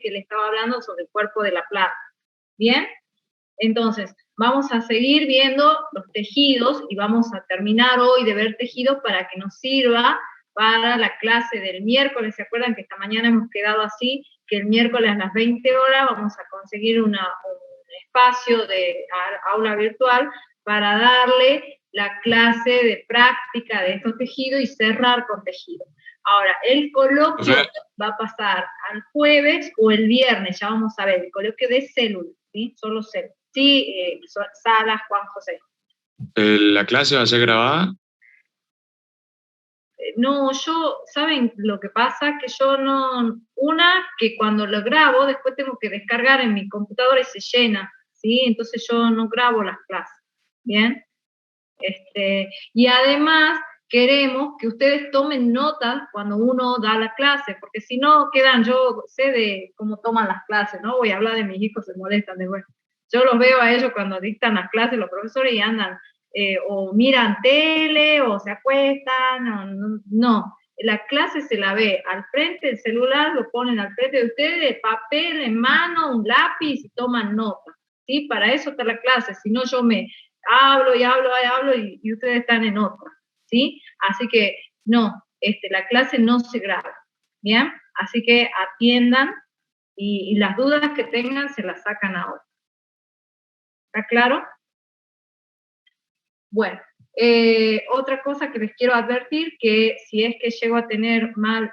que le estaba hablando sobre el cuerpo de la planta. ¿Bien? Entonces, vamos a seguir viendo los tejidos y vamos a terminar hoy de ver tejidos para que nos sirva para la clase del miércoles. ¿Se acuerdan que esta mañana hemos quedado así? Que el miércoles a las 20 horas vamos a conseguir un espacio de aula virtual para darle la clase de práctica de estos tejidos y cerrar con tejidos. Ahora, el coloquio va a pasar al jueves o el viernes, ya vamos a ver, el coloquio de células, ¿sí? Solo células. Sí, Salas, Juan José. ¿La clase va a ser grabada? No, ¿saben lo que pasa? Que yo no, que cuando lo grabo, después tengo que descargar en mi computadora y se llena, ¿sí? Entonces yo no grabo las clases, ¿bien? Y además queremos que ustedes tomen notas cuando uno da la clase, porque si no quedan, yo sé de cómo toman las clases, ¿no? Voy a hablar de mis hijos, se molestan después. Yo los veo a ellos cuando dictan las clases, los profesores, y andan, o miran tele, o se acuestan, no. La clase se la ve al frente del celular, lo ponen al frente de ustedes, papel en mano, un lápiz, y toman notas, ¿sí? Para eso está la clase, si no yo me hablo y ustedes están en otra, ¿sí? Así que no, la clase no se graba, ¿bien? Así que atiendan y las dudas que tengan se las sacan ahora. ¿Está claro? Bueno, otra cosa que les quiero advertir, que si es que llego a tener mal,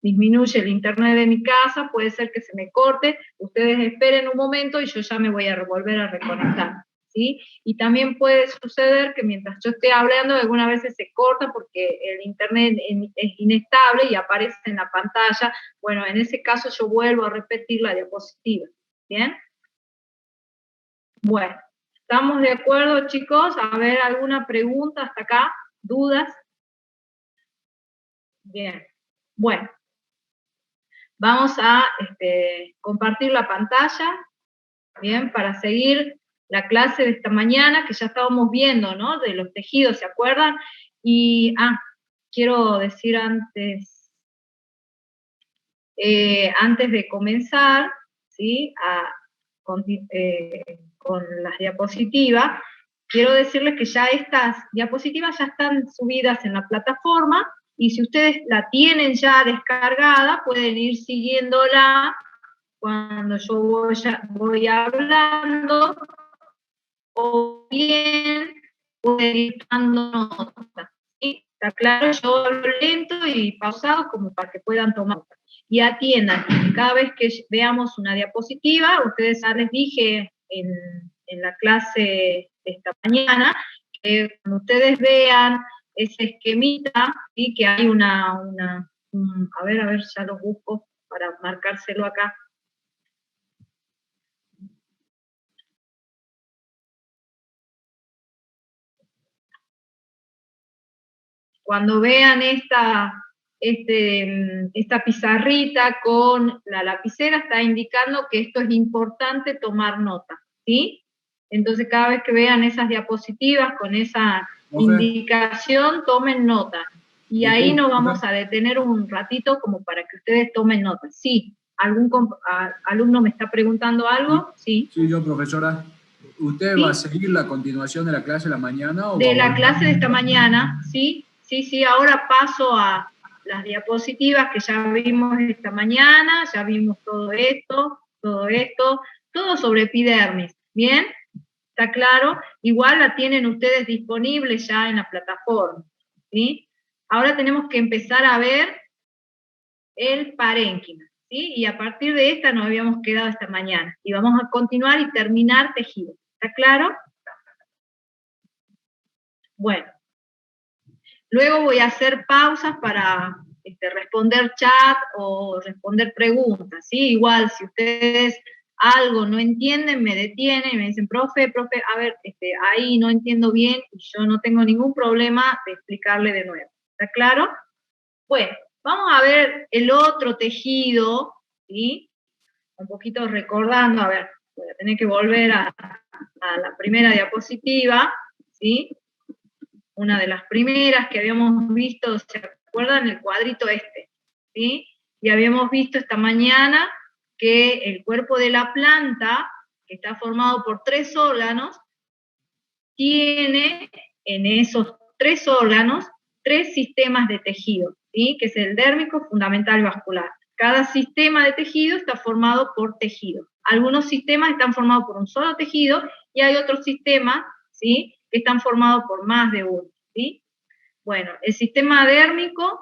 disminuye el internet de mi casa, puede ser que se me corte, ustedes esperen un momento y yo ya me voy a volver a reconectar, ¿sí? Y también puede suceder que mientras yo esté hablando, algunas veces se corta porque el internet es inestable y aparece en la pantalla. Bueno, en ese caso yo vuelvo a repetir la diapositiva, ¿bien? Bueno, ¿estamos de acuerdo, chicos? A ver, ¿alguna pregunta hasta acá? ¿Dudas? Bien, bueno. Vamos a compartir la pantalla, bien, para seguir la clase de esta mañana, que ya estábamos viendo, ¿no? De los tejidos, ¿se acuerdan? Y, quiero decir antes de comenzar, ¿sí? Con las diapositivas, quiero decirles que ya estas diapositivas ya están subidas en la plataforma, y si ustedes la tienen ya descargada, pueden ir siguiéndola cuando yo voy hablando, o bien pueden ir dando notas, ¿sí? Está claro, yo hablo lento y pausado como para que puedan tomar nota. Y atiendan, cada vez que veamos una diapositiva, ustedes ya les dije en la clase de esta mañana, que cuando ustedes vean ese esquemita, ¿sí? Que hay a ver, ya lo busco para marcárselo acá. Cuando vean esta pizarrita con la lapicera, está indicando que esto es importante tomar nota, ¿sí? Entonces, cada vez que vean esas diapositivas con esa indicación, tomen nota. Y ahí nos vamos a detener un ratito como para que ustedes tomen nota. Sí, ¿algún alumno me está preguntando algo? Sí. Sí, yo, profesora. ¿Usted va a seguir la continuación de la clase de la mañana? De la clase de esta mañana, ¿sí? Sí, ahora paso a las diapositivas que ya vimos esta mañana, ya vimos todo esto, todo sobre epidermis, ¿bien? ¿Está claro? Igual la tienen ustedes disponible ya en la plataforma, ¿sí? Ahora tenemos que empezar a ver el parénquima, ¿sí? Y a partir de esta nos habíamos quedado esta mañana, y vamos a continuar y terminar tejido, ¿está claro? Bueno. Luego voy a hacer pausas para responder chat o responder preguntas, ¿sí? Igual, si ustedes algo no entienden, me detienen y me dicen, profe, a ver, ahí no entiendo bien, y yo no tengo ningún problema de explicarle de nuevo. ¿Está claro? Bueno, vamos a ver el otro tejido, ¿sí? Un poquito recordando, a ver, voy a tener que volver a la primera diapositiva, ¿sí? Una de las primeras que habíamos visto, ¿se acuerdan? El cuadrito ¿sí? Y habíamos visto esta mañana que el cuerpo de la planta, que está formado por 3 órganos, tiene en esos 3 órganos 3 sistemas de tejido, ¿sí? Que es el dérmico, fundamental y vascular. Cada sistema de tejido está formado por tejido. Algunos sistemas están formados por un solo tejido y hay otros sistemas, ¿sí?, que están formados por más de uno, ¿sí? Bueno, el sistema dérmico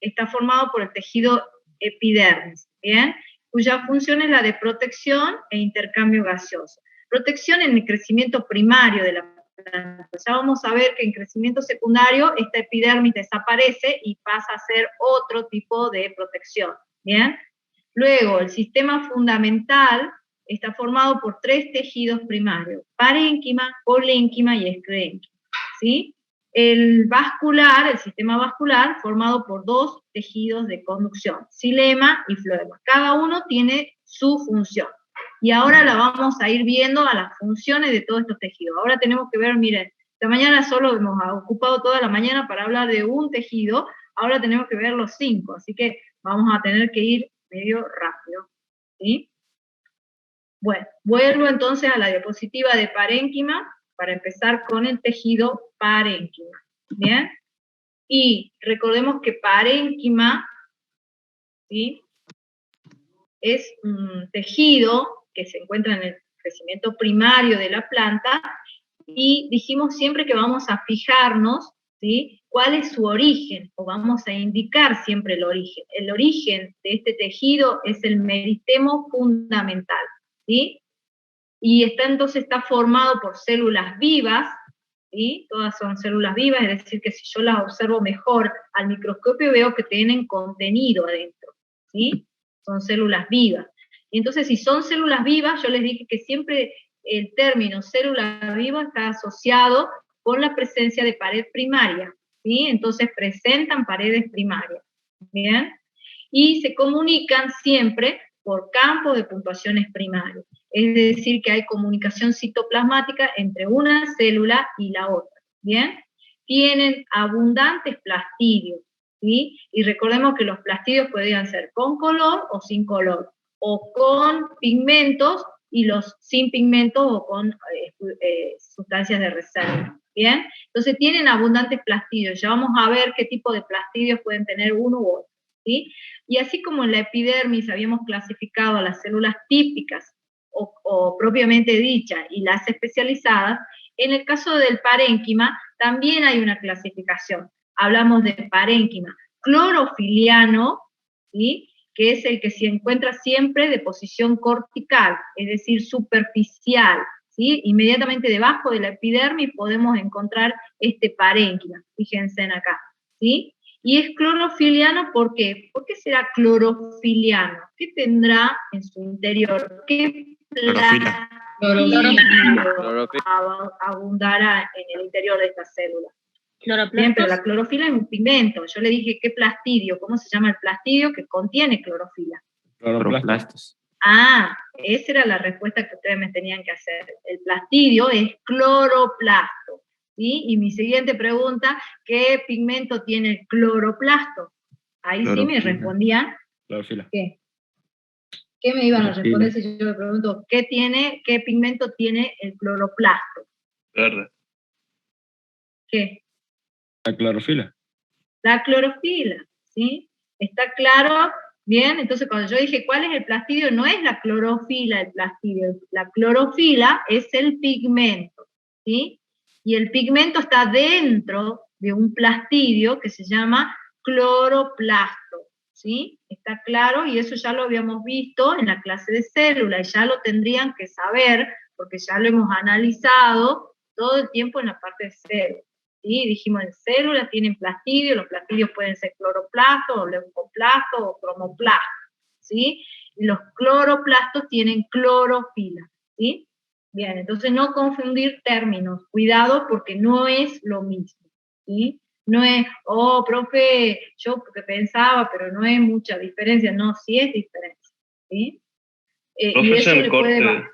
está formado por el tejido epidermis, ¿bien? Cuya función es la de protección e intercambio gaseoso. Protección en el crecimiento primario de la planta. Ya vamos a ver que en crecimiento secundario esta epidermis desaparece y pasa a ser otro tipo de protección, ¿bien? Luego, el sistema fundamental está formado por 3 tejidos primarios: parénquima, colénquima y esclénquima, ¿sí? El vascular, el sistema vascular, formado por 2 tejidos de conducción, xilema y floema. Cada uno tiene su función. Y ahora la vamos a ir viendo a las funciones de todos estos tejidos. Ahora tenemos que ver, miren, esta mañana solo hemos ocupado toda la mañana para hablar de un tejido, ahora tenemos que ver los 5, así que vamos a tener que ir medio rápido, ¿sí? Bueno, vuelvo entonces a la diapositiva de parénquima para empezar con el tejido parénquima, ¿bien? Y recordemos que parénquima, ¿sí?, es un tejido que se encuentra en el crecimiento primario de la planta, y dijimos siempre que vamos a fijarnos, ¿sí?, cuál es su origen, o vamos a indicar siempre el origen. El origen de este tejido es el meristemo fundamental, ¿sí? Y está formado por células vivas, ¿sí? Todas son células vivas, es decir, que si yo las observo mejor al microscopio veo que tienen contenido adentro, ¿sí? Son células vivas. Y entonces, si son células vivas, yo les dije que siempre el término célula viva está asociado con la presencia de pared primaria, ¿sí? Entonces presentan paredes primarias, ¿bien? Y se comunican siempre por campos de puntuaciones primarios. Es decir, que hay comunicación citoplasmática entre una célula y la otra, ¿bien? Tienen abundantes plastidios, ¿sí? Y recordemos que los plastidios podrían ser con color o sin color, o con pigmentos y los sin pigmentos o con sustancias de reserva, ¿bien? Entonces tienen abundantes plastidios. Ya vamos a ver qué tipo de plastidios pueden tener uno u otro, ¿sí? Y así como en la epidermis habíamos clasificado a las células típicas o propiamente dichas y las especializadas, en el caso del parénquima también hay una clasificación. Hablamos de parénquima clorofiliano, ¿sí?, que es el que se encuentra siempre de posición cortical, es decir, superficial, ¿sí? Inmediatamente debajo de la epidermis podemos encontrar este parénquima, fíjense en acá, ¿sí? Y es clorofiliano, ¿por qué? ¿Por qué será clorofiliano? ¿Qué tendrá en su interior? ¿Qué Clorofila. abundará en el interior de esta célula? ¿Cloroplastos? Bien, pero la clorofila es un pigmento. Yo le dije, ¿qué plastidio? ¿Cómo se llama el plastidio que contiene clorofila? Cloroplastos. Ah, esa era la respuesta que ustedes me tenían que hacer. El plastidio es cloroplasto, ¿sí? Y mi siguiente pregunta, ¿qué pigmento tiene el cloroplasto? Ahí sí me respondían. Clorofila. ¿Qué? ¿Qué me iban a Clorofila. responder si yo me pregunto, qué pigmento tiene el cloroplasto? Verde. ¿Qué? La clorofila. La clorofila, ¿sí? ¿Está claro? Bien, entonces cuando yo dije cuál es el plastidio, no es la clorofila el plastidio, la clorofila es el pigmento, ¿sí? Y el pigmento está dentro de un plastidio que se llama cloroplasto, ¿sí? ¿Está claro? Y eso ya lo habíamos visto en la clase de célula, y ya lo tendrían que saber, porque ya lo hemos analizado todo el tiempo en la parte de célula. ¿Sí? Dijimos, en células tienen plastidio, los plastidios pueden ser cloroplastos, o leucoplastos, o cromoplastos, ¿sí? Y los cloroplastos tienen clorofila, ¿sí? Bien, entonces no confundir términos, cuidado porque no es lo mismo, ¿sí? No es, oh, profe, yo porque pensaba, pero no hay mucha diferencia, no, sí es diferencia, ¿sí? Y eso le puede...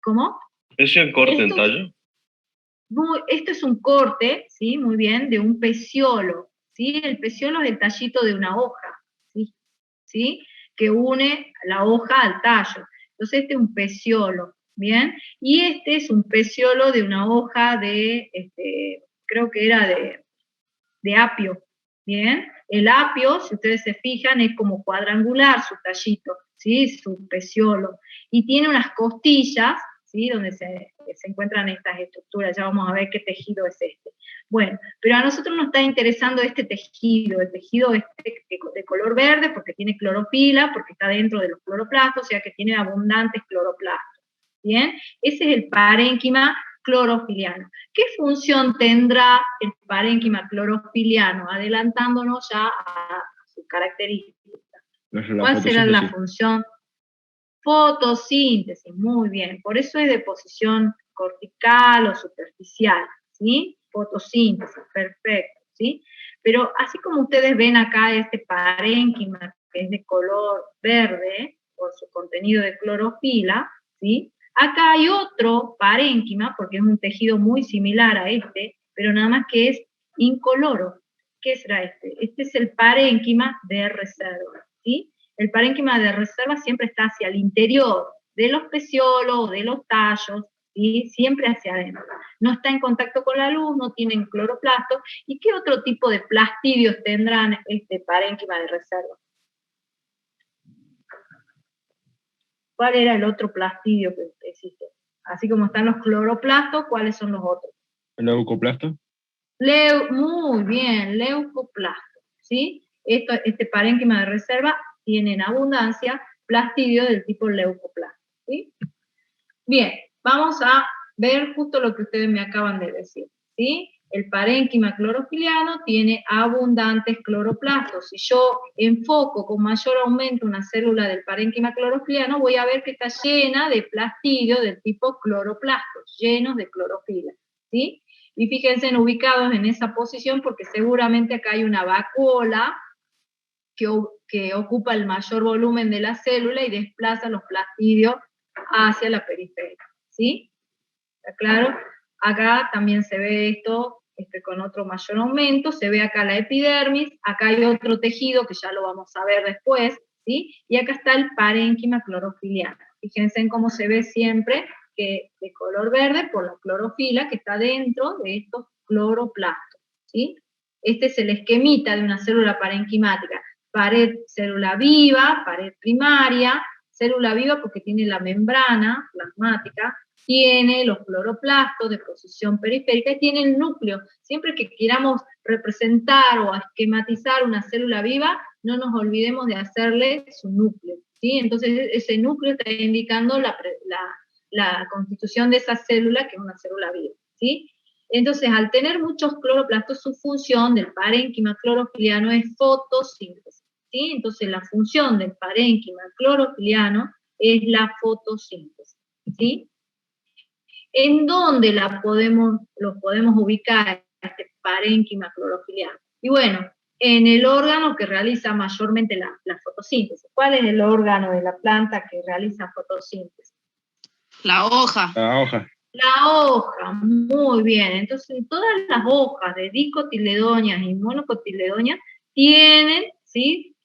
¿Cómo? ¿Es el corte en tallo? Esto es un corte, ¿sí? Muy bien, de un peciolo, ¿sí? El peciolo es el tallito de una hoja, ¿sí? ¿sí? Que une la hoja al tallo. Entonces este es un peciolo, ¿bien? Y este es un peciolo de una hoja de, creo que era de apio, ¿bien? El apio, si ustedes se fijan, es como cuadrangular su tallito, ¿sí? Su peciolo. Y tiene unas costillas, ¿sí? Donde se encuentran estas estructuras. Ya vamos a ver qué tejido es este. Bueno, pero a nosotros nos está interesando este tejido, el tejido este de color verde, porque tiene clorofila, porque está dentro de los cloroplastos, o sea que tiene abundantes cloroplastos, ¿bien? Ese es el parénquima clorofiliano. ¿Qué función tendrá el parénquima clorofiliano? Adelantándonos ya a su característica. ¿Cuál será la función? Fotosíntesis, muy bien. Por eso es de posición cortical o superficial, ¿sí? Fotosíntesis, perfecto, ¿sí? Pero así como ustedes ven acá este parénquima, que es de color verde, por su contenido de clorofila, ¿sí? Acá hay otro parénquima, porque es un tejido muy similar a este, pero nada más que es incoloro. ¿Qué será este? Este es el parénquima de reserva, ¿sí? El parénquima de reserva siempre está hacia el interior de los peciolos, de los tallos, ¿sí? Siempre hacia adentro. No está en contacto con la luz, no tienen cloroplastos. ¿Y qué otro tipo de plastidios tendrán este parénquima de reserva? ¿Cuál era el otro plastidio que existe? Así como están los cloroplastos, ¿cuáles son los otros? ¿El leucoplasto? Muy bien, leucoplasto, ¿sí? Este parénquima de reserva tiene en abundancia plastidio del tipo leucoplasto, ¿sí? Bien, vamos a ver justo lo que ustedes me acaban de decir, ¿sí? El parénquima clorofiliano tiene abundantes cloroplastos. Si yo enfoco con mayor aumento una célula del parénquima clorofiliano, voy a ver que está llena de plastidio del tipo cloroplastos, llenos de clorofila, ¿sí? Y fíjense ubicados en esa posición porque seguramente acá hay una vacuola que ocupa el mayor volumen de la célula y desplaza los plastidios hacia la periferia, ¿sí? ¿Está claro? Acá también se ve esto con otro mayor aumento, se ve acá la epidermis, acá hay otro tejido que ya lo vamos a ver después, ¿sí? Y acá está el parénquima clorofiliano. Fíjense en cómo se ve siempre que de color verde por la clorofila que está dentro de estos cloroplastos, ¿sí? Este es el esquemita de una célula parenquimática. Pared, célula viva, pared primaria, célula viva porque tiene la membrana plasmática, tiene los cloroplastos de posición periférica y tiene el núcleo. Siempre que queramos representar o esquematizar una célula viva, no nos olvidemos de hacerle su núcleo, ¿sí? Entonces ese núcleo está indicando la constitución de esa célula, que es una célula viva, ¿sí? Entonces, al tener muchos cloroplastos, su función del parénquima clorofiliano es fotosíntesis, ¿sí? Entonces, la función del parénquima clorofiliano es la fotosíntesis, ¿sí? ¿En dónde lo podemos ubicar, este parénquima clorofiliano? Y bueno, en el órgano que realiza mayormente la fotosíntesis. ¿Cuál es el órgano de la planta que realiza fotosíntesis? La hoja. La hoja. La hoja, muy bien. Entonces, todas las hojas de dicotiledonias y monocotiledonias tienen, ¿sí?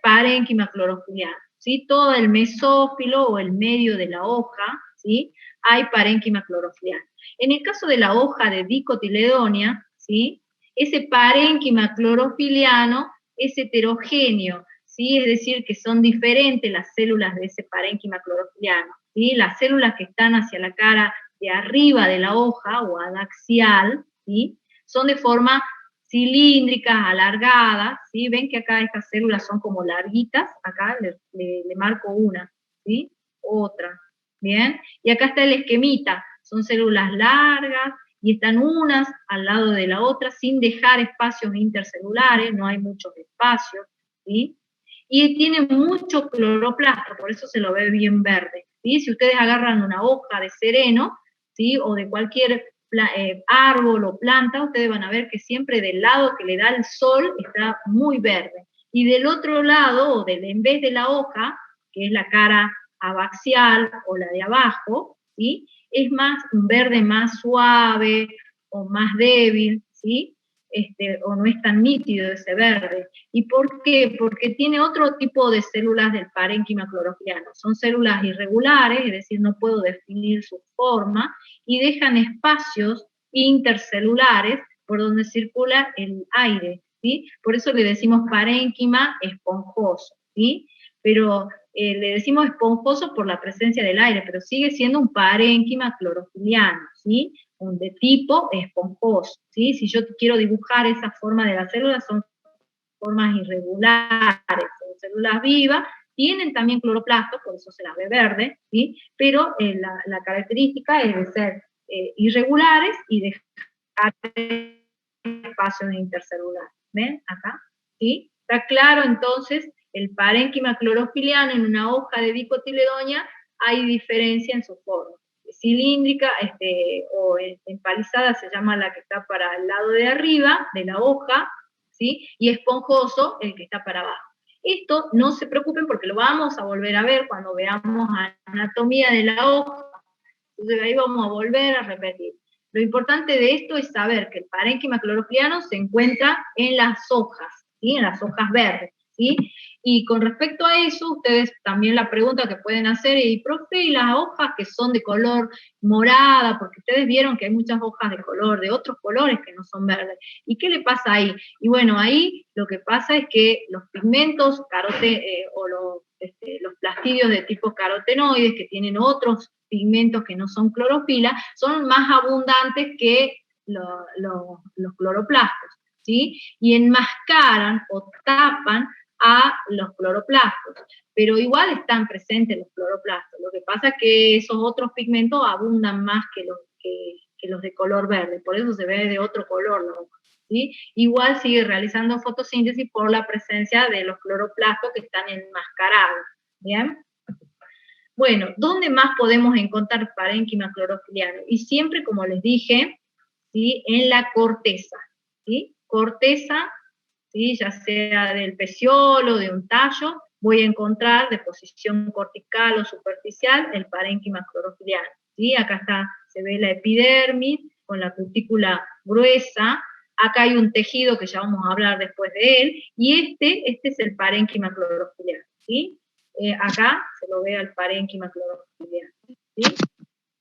Parénquima clorofiliano, ¿sí? Todo el mesófilo o el medio de la hoja, ¿sí? Hay parénquima clorofiliano. En el caso de la hoja de dicotiledonia, ¿sí? Ese parénquima clorofiliano es heterogéneo, ¿sí? Es decir, que son diferentes las células de ese parénquima clorofiliano, ¿sí? Las células que están hacia la cara de arriba de la hoja o adaxial, ¿sí? Son de forma cilíndricas, alargadas, ¿sí? Ven que acá estas células son como larguitas, acá le marco una, ¿sí? Otra, ¿bien? Y acá está el esquemita, son células largas y están unas al lado de la otra sin dejar espacios intercelulares, no hay muchos espacios, ¿sí? Y tiene mucho cloroplasto, por eso se lo ve bien verde, ¿sí? Si ustedes agarran una hoja de sereno, ¿sí? O de cualquier árbol o planta, ustedes van a ver que siempre del lado que le da el sol está muy verde. Y del otro lado, o en vez de la hoja, que es la cara abaxial o la de abajo, ¿sí? Es más un verde más suave o más débil, ¿sí? o no es tan nítido ese verde. ¿Y por qué? Porque tiene otro tipo de células del parénquima clorofiliano. Son células irregulares, es decir, no puedo definir su forma, y dejan espacios intercelulares por donde circula el aire, ¿sí? Por eso le decimos parénquima esponjoso, ¿sí? Pero le decimos esponjoso por la presencia del aire, pero sigue siendo un parénquima clorofiliano, ¿sí? De tipo esponjoso, ¿sí? Si yo quiero dibujar esa forma de las células, son formas irregulares, son células vivas, tienen también cloroplastos, por eso se las ve verde, ¿sí? Pero la característica es de ser irregulares y dejar espacios intercelulares, ¿ven? Acá, ¿sí? Está claro, entonces, el parénquima clorofiliano en una hoja de dicotiledonia hay diferencia en su forma. Cilíndrica o empalizada se llama la que está para el lado de arriba de la hoja, ¿sí? Y esponjoso el que está para abajo. Esto no se preocupen porque lo vamos a volver a ver cuando veamos anatomía de la hoja, entonces ahí vamos a volver a repetir. Lo importante de esto es saber que el parénquima clorofiliano se encuentra en las hojas, ¿sí? En las hojas verdes, ¿sí? Y con respecto a eso, ustedes también la pregunta que pueden hacer es, profe, ¿y las hojas que son de color morada? Porque ustedes vieron que hay muchas hojas de otros colores que no son verdes. ¿Y qué le pasa ahí? Y bueno, ahí lo que pasa es que los pigmentos los plastidios de tipo carotenoides, que tienen otros pigmentos que no son clorofila, son más abundantes que los cloroplastos, ¿sí? Y enmascaran o tapan a los cloroplastos, pero igual están presentes los cloroplastos. Lo que pasa es que esos otros pigmentos abundan más que los de color verde, por eso se ve de otro color la hoja, ¿sí? Igual sigue realizando fotosíntesis por la presencia de los cloroplastos que están enmascarados, ¿bien? Bueno, ¿dónde más podemos encontrar parénquima clorofiliano? Y siempre, como les dije, ¿sí? En la corteza, ¿sí? Corteza, ¿sí? Ya sea del peciolo, de un tallo, voy a encontrar de posición cortical o superficial el parénquima clorofiliano, ¿sí? Acá se ve la epidermis con la cutícula gruesa, acá hay un tejido que ya vamos a hablar después de él, y este es el parénquima clorofiliano, ¿sí? Acá se lo ve al parénquima clorofiliano, ¿sí?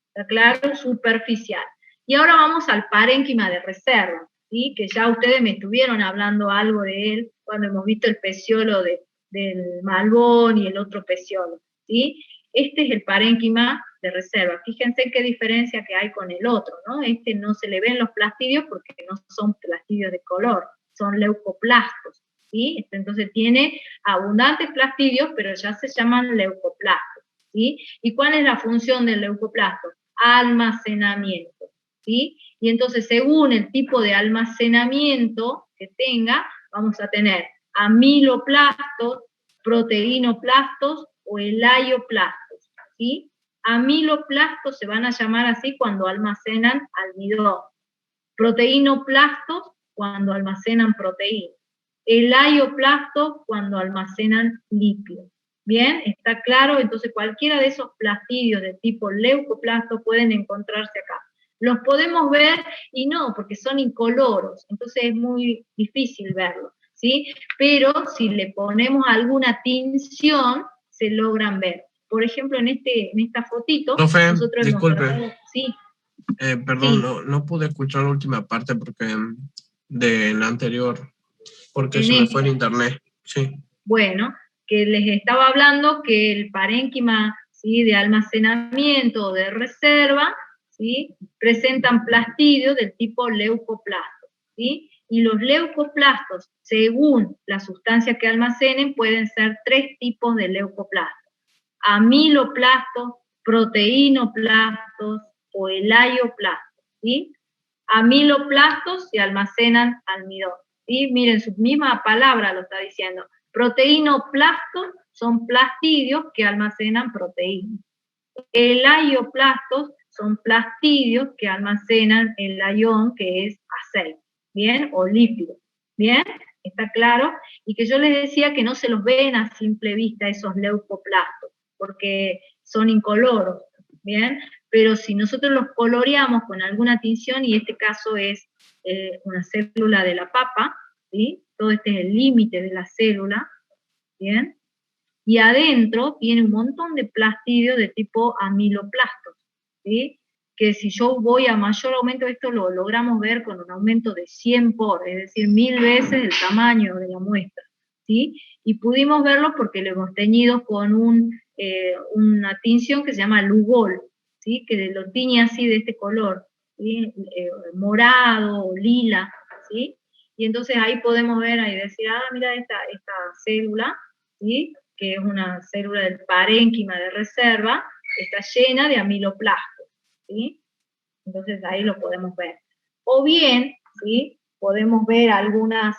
Está claro, superficial. Y ahora vamos al parénquima de reserva, ¿sí? Que ya ustedes me estuvieron hablando algo de él cuando hemos visto el peciolo del malbón y el otro peciolo, ¿sí? Este es el parénquima de reserva. Fíjense qué diferencia que hay con el otro, ¿no? Este no se le ven los plastidios porque no son plastidios de color, son leucoplastos, ¿sí? Entonces tiene abundantes plastidios, pero ya se llaman leucoplastos, ¿sí? ¿Y cuál es la función del leucoplasto? Almacenamiento, ¿sí? Y entonces, según el tipo de almacenamiento que tenga, vamos a tener amiloplastos, proteinoplastos o elaioplastos, ¿sí? Amiloplastos se van a llamar así cuando almacenan almidón, proteinoplastos cuando almacenan proteínas, elaioplastos cuando almacenan lípidos. Bien, ¿está claro? Entonces cualquiera de esos plastidios de tipo leucoplasto pueden encontrarse acá. Los podemos ver y no, porque son incoloros, entonces es muy difícil verlos, ¿sí? Pero si le ponemos alguna tinción, se logran ver. Por ejemplo, en esta fotito, Profe, nosotros disculpe. Sí. Perdón, Sí. no pude escuchar la última parte porque de la anterior, porque En se me fue el esta. internet. Sí. Bueno, que les estaba hablando que el parénquima, ¿sí? De almacenamiento o de reserva, ¿sí? Presentan plastidios del tipo leucoplasto, ¿sí? Y los leucoplastos, según la sustancia que almacenen, pueden ser 3 tipos de leucoplastos: amiloplastos, proteinoplastos o elaioplastos, ¿sí? Amiloplastos se almacenan almidón, ¿sí? Miren, su misma palabra lo está diciendo. Proteinoplastos son plastidios que almacenan proteínas. Elaioplastos son plastidios que almacenan el ion, que es aceite, ¿bien? O lípido, ¿bien? ¿Está claro? Y que yo les decía que no se los ven a simple vista esos leucoplastos, porque son incoloros, ¿bien? pero si nosotros los coloreamos con alguna tinción, y este caso es una célula de la papa, ¿sí? Todo este es el límite de la célula, ¿bien? Y adentro tiene un montón de plastidios de tipo amiloplastos, ¿sí? Que si yo voy a mayor aumento, esto lo logramos ver con un aumento de 100 por, es decir, 1000 veces el tamaño de la muestra, ¿sí? Y pudimos verlo porque lo hemos teñido con una tinción que se llama Lugol, ¿sí? Que lo tiñe así de este color, ¿sí? Morado o lila, ¿sí? Y entonces ahí podemos ver y decir, mira esta célula, ¿sí? Que es una célula del parénquima de reserva, está llena de amiloplastos, ¿sí? Entonces ahí lo podemos ver. O bien, ¿sí? Podemos ver algunas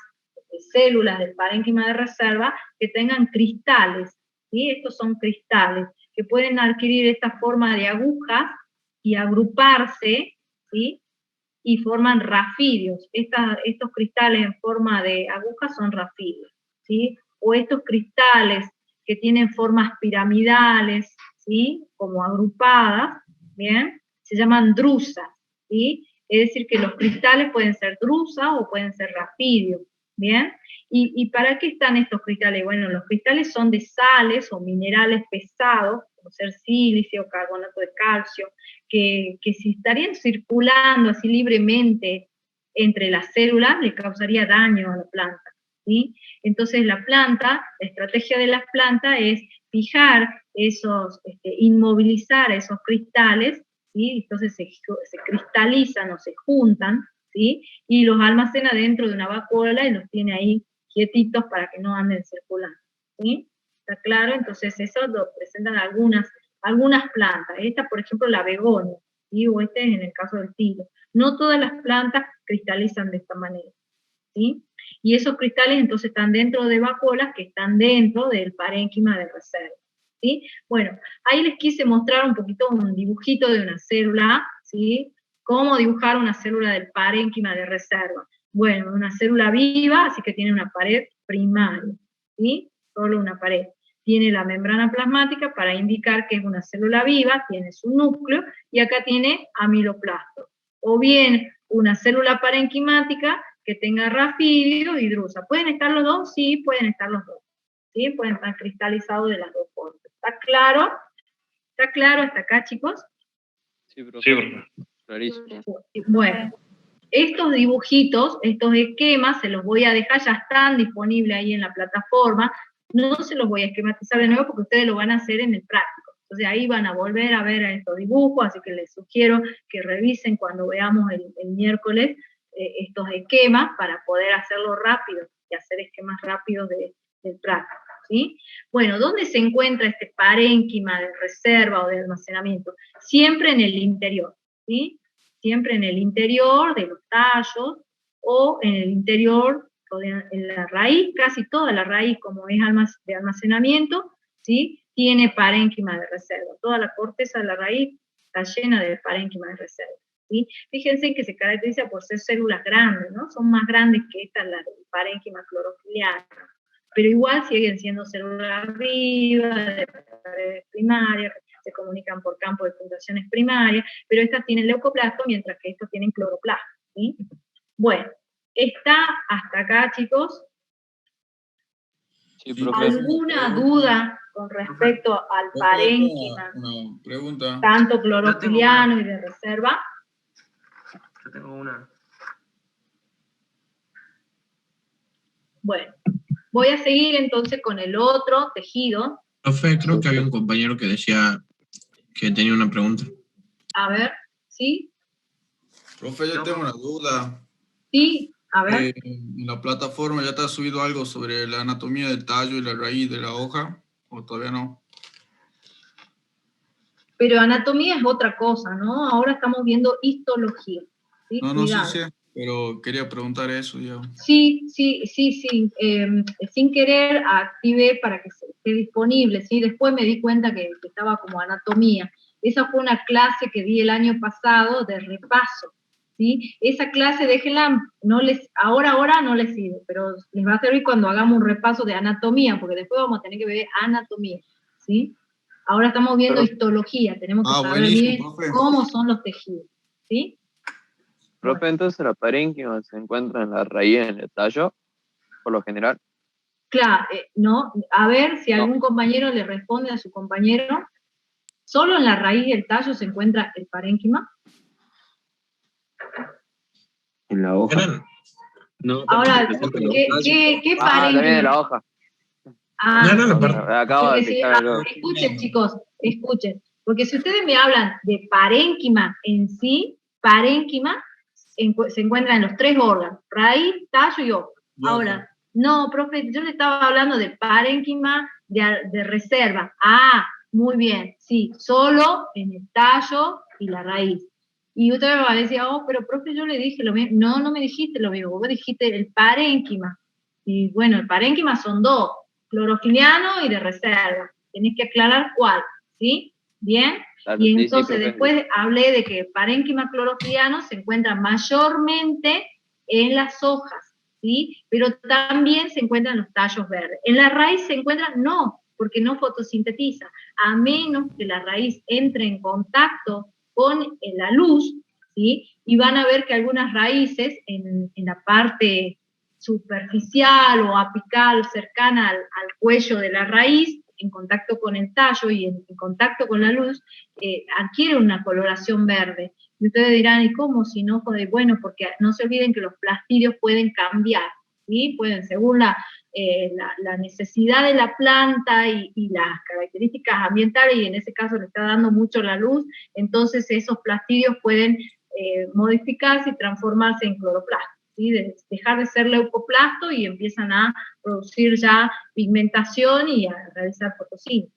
células del parénquima de reserva que tengan cristales, ¿sí? Estos son cristales, que pueden adquirir esta forma de agujas y agruparse, ¿sí? Y forman rafidios. Estos cristales en forma de agujas son rafidios, ¿sí? O estos cristales que tienen formas piramidales, ¿sí? Como agrupadas, ¿bien? Se llaman drusas, ¿sí? Es decir, que los cristales pueden ser drusas o pueden ser rafidios, ¿bien? ¿Y para qué están estos cristales? Bueno, los cristales son de sales o minerales pesados, como ser sílice, carbonato de calcio, que si estarían circulando así libremente entre las células, le causaría daño a la planta, ¿sí? Entonces la estrategia de las plantas es fijar inmovilizar esos cristales, ¿sí? Entonces se cristalizan o se juntan, ¿sí? Y los almacena dentro de una vacuola y los tiene ahí quietitos para que no anden circulando, ¿sí? ¿Está claro? Entonces eso lo presentan algunas plantas. Esta, por ejemplo, la begonia, ¿sí? O este es en el caso del tilo. No todas las plantas cristalizan de esta manera, ¿sí? Y esos cristales entonces están dentro de vacuolas que están dentro del parénquima de reserva, ¿sí? Bueno, ahí les quise mostrar un poquito un dibujito de una célula, ¿sí? Cómo dibujar una célula del parénquima de reserva. Bueno, una célula viva, así que tiene una pared primaria, ¿sí? Solo una pared. Tiene la membrana plasmática para indicar que es una célula viva, tiene su núcleo, y acá tiene amiloplastos. O bien una célula parenquimática que tenga rafidio y drusa. ¿Pueden estar los dos? Sí, pueden estar los dos, ¿sí? Pueden estar cristalizados de las dos formas. ¿Está claro? ¿Está claro hasta acá, chicos? Sí, profe. Sí, profe. Clarísimo. Bueno, estos dibujitos, estos esquemas, se los voy a dejar, ya están disponibles ahí en la plataforma. No se los voy a esquematizar de nuevo porque ustedes lo van a hacer en el práctico. Entonces ahí van a volver a ver estos dibujos, así que les sugiero que revisen cuando veamos el miércoles estos esquemas para poder hacerlo rápido y hacer esquemas rápidos del práctico, ¿sí? Bueno, ¿dónde se encuentra este parénquima de reserva o de almacenamiento? Siempre en el interior, ¿sí? Siempre en el interior de los tallos o en el interior, en la raíz, casi toda la raíz como es de almacenamiento, ¿sí? Tiene parénquima de reserva. Toda la corteza de la raíz está llena de parénquima de reserva, ¿sí? Fíjense que se caracteriza por ser células grandes, ¿no? Son más grandes que estas, las del parénquima clorofiliano, pero igual siguen siendo células vivas, de paredes primarias, se comunican por campo de puntuaciones primarias, pero estas tienen leucoplasto, mientras que estos tienen cloroplasto, ¿sí? Bueno, ¿está hasta acá, chicos? Sí, profe. ¿Alguna duda con respecto al parénquima? Una pregunta. Tanto clorofiliano y de reserva. Yo tengo una. Bueno, voy a seguir entonces con el otro tejido. Profe, creo que había un compañero que decía que tenía una pregunta. A ver, ¿sí? Profe, yo tengo una duda. Sí, a ver. ¿En la plataforma ya te has subido algo sobre la anatomía del tallo y la raíz de la hoja? ¿O todavía no? Pero anatomía es otra cosa, ¿no? Ahora estamos viendo histología, ¿sí? No, sí Cuidado. sé, pero quería preguntar eso, digamos. Sí. Sin querer activé para que esté disponible, ¿sí? Después me di cuenta que estaba como anatomía. Esa fue una clase que di el año pasado de repaso, ¿sí? Esa clase, déjenla, ahora no les sirve, pero les va a servir cuando hagamos un repaso de anatomía, porque después vamos a tener que ver anatomía, ¿sí? Ahora estamos viendo Pero- histología, tenemos que saber buenísimo, bien profe. cómo son los tejidos, ¿sí? Profe, entonces la parénquima se encuentra en la raíz, en el tallo, por lo general. Claro, no, a ver si No. algún compañero le responde a su compañero, solo en la raíz del tallo se encuentra el parénquima. En la hoja. Eran- No, Ahora, también ¿qué También de la parénquima? hoja. Ah, No, no, la bien. parte- Acabo de Porque si- fijar algo. escuchen, chicos, escuchen. Porque si ustedes me hablan de parénquima en sí, parénquima se encuentra en los 3 órganos, raíz, tallo y hoja. Ahora, no, profe, yo le estaba hablando de parénquima de reserva. Ah, muy bien, sí, solo en el tallo y la raíz. Y usted me va a decir, oh, pero profe, yo le dije lo mismo. No, no me dijiste lo mismo, vos dijiste el parénquima. Y bueno, el parénquima son 2, clorofiliano y de reserva. Tenés que aclarar cuál, ¿sí? Bien. Claro, Y sí, sí, entonces profe. después hablé de que el parénquima clorofiliano se encuentra mayormente en las hojas, ¿sí? Pero también se encuentra en los tallos verdes. En la raíz se encuentra, no, porque no fotosintetiza, a menos que la raíz entre en contacto con la luz, ¿sí? Y van a ver que algunas raíces en la parte superficial o apical cercana al cuello de la raíz, en contacto con el tallo y en contacto con la luz, adquiere una coloración verde. Y ustedes dirán, ¿y cómo? Si no, joder, bueno, porque no se olviden que los plastidios pueden cambiar, ¿sí? Pueden, según la necesidad de la planta y las características ambientales, y en ese caso le está dando mucho la luz, entonces esos plastidios pueden modificarse y transformarse en cloroplasto. ¿Sí? Dejar de ser leucoplasto y empiezan a producir ya pigmentación y a realizar fotosíntesis.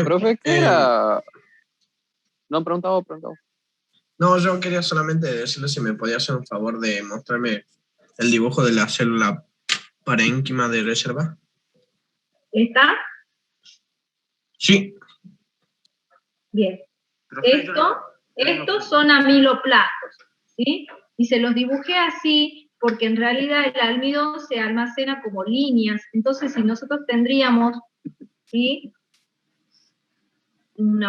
Profe, ¿qué era? No, preguntaba. No, yo quería solamente decirle si me podía hacer un favor de mostrarme el dibujo de la célula parénquima de reserva. ¿Está? Sí. Bien. Profe, yo Estos son amiloplastos, ¿sí? Y se los dibujé así porque en realidad el almidón se almacena como líneas. Entonces, si nosotros tendríamos, ¿sí?, un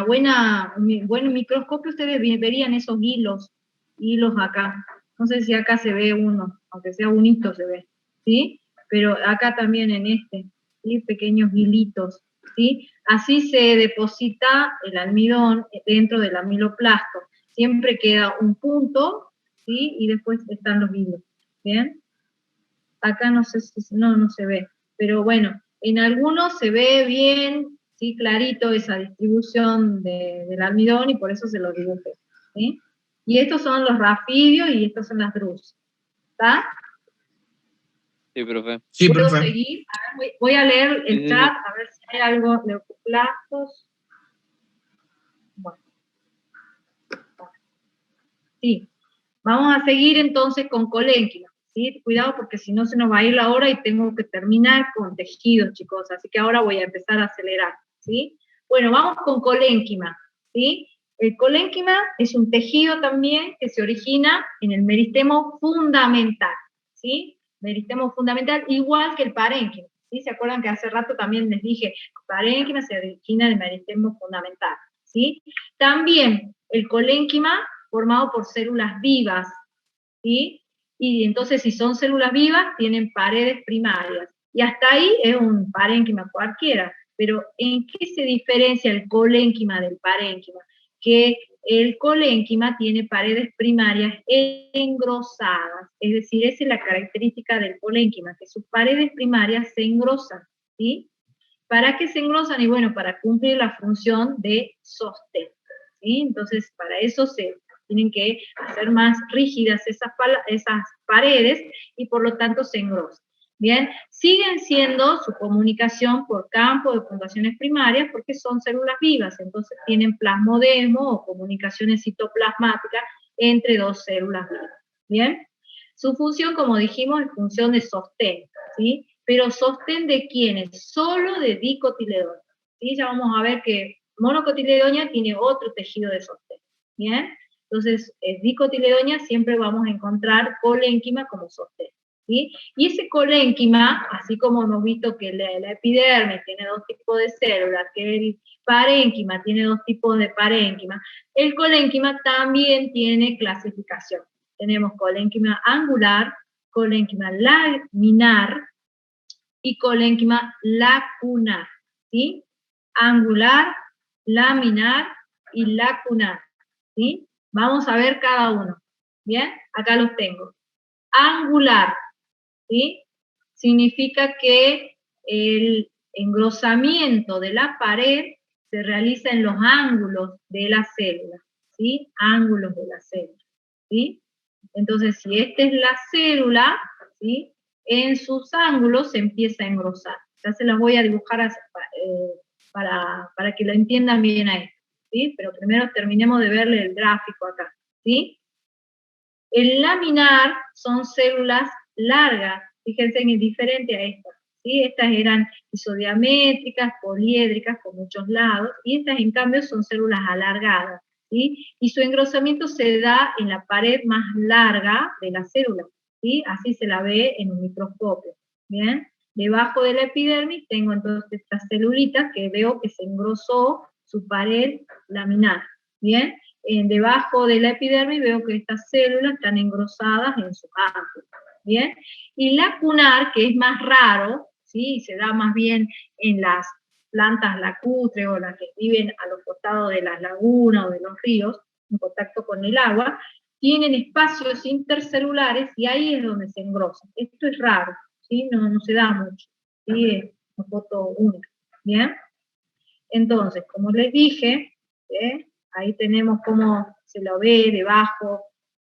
buen microscopio, ustedes verían esos hilos acá. No sé si acá se ve uno, aunque sea un hito se ve, ¿sí? Pero acá también en ¿sí? Pequeños hilitos, ¿sí? Así se deposita el almidón dentro del amiloplasto. Siempre queda un punto, ¿sí? Y después están los hilos, ¿bien? Acá no sé si, no se ve, pero bueno, en algunos se ve bien, sí, clarito esa distribución del almidón y por eso se lo dibujé, ¿sí? Y estos son los rafidios y estos son las drusas, ¿está? Sí, profe. Sí, ¿Puedo profe. seguir? A ver, voy a leer el Sí, sí, chat, a ver si hay algo, leucoplastos. Bueno. Sí, vamos a seguir entonces con colénquima, ¿sí? Cuidado porque si no se nos va a ir la hora y tengo que terminar con tejidos, chicos, así que ahora voy a empezar a acelerar, ¿sí? Bueno, vamos con colénquima, ¿sí? El colénquima es un tejido también que se origina en el meristemo fundamental, ¿sí? Meristemo fundamental, igual que el parénquima, ¿sí? ¿Se acuerdan que hace rato también les dije, parénquima se origina en el meristemo fundamental, ¿sí? También el colénquima formado por células vivas, ¿sí? Y entonces si son células vivas, tienen paredes primarias. Y hasta ahí es un parénquima cualquiera. Pero ¿en qué se diferencia el colénquima del parénquima? Que el colénquima tiene paredes primarias engrosadas. Es decir, esa es la característica del colénquima, que sus paredes primarias se engrosan, ¿sí? ¿Para qué se engrosan? Y bueno, para cumplir la función de sostén, ¿sí? Entonces, para eso se tienen que hacer más rígidas esas paredes y por lo tanto se engrosan. Bien, siguen siendo su comunicación por campo de puntuaciones primarias porque son células vivas, entonces tienen plasmodesmo o comunicaciones citoplasmáticas entre dos células vivas. Bien, su función, como dijimos, es función de sostén, ¿sí? Pero sostén de quiénes, solo de dicotiledonia, ¿sí? Ya vamos a ver que monocotiledonia tiene otro tejido de sostén, ¿bien? Entonces, dicotiledonia siempre vamos a encontrar colénquima como sostén, ¿sí? Y ese colénquima, así como hemos visto que la epidermis tiene dos tipos de células, que el parénquima tiene dos tipos de parénquima, el colénquima también tiene clasificación. Tenemos colénquima angular, colénquima laminar y colénquima lacunar, ¿sí? Angular, laminar y lacunar, ¿sí? Vamos a ver cada uno, ¿bien? Acá los tengo. Angular, ¿sí? Significa que el engrosamiento de la pared se realiza en los ángulos de la célula, ¿sí? Ángulos de la célula, ¿sí? Entonces, si esta es la célula, ¿sí? En sus ángulos se empieza a engrosar. Ya se las voy a dibujar para que lo entiendan bien a esto, ¿sí? Pero primero terminemos de verle el gráfico acá, ¿sí? El laminar son células largas, fíjense que es diferente a estas, ¿sí? Estas eran isodiamétricas, poliédricas, con muchos lados, y estas en cambio son células alargadas, ¿sí? Y su engrosamiento se da en la pared más larga de la célula, ¿sí? Así se la ve en un microscopio, ¿bien? Debajo de la epidermis tengo entonces estas celulitas que veo que se engrosó su pared laminar, ¿bien? Debajo de la epidermis veo que estas células están engrosadas en su ángulo, ¿bien? Y lacunar, que es más raro, ¿sí? Se da más bien en las plantas lacustres o las que viven a los costados de las lagunas o de los ríos, en contacto con el agua, tienen espacios intercelulares y ahí es donde se engrosan. Esto es raro, ¿sí? No se da mucho, ¿sí? Es una foto única, ¿bien? Entonces, como les dije, ahí tenemos cómo se lo ve debajo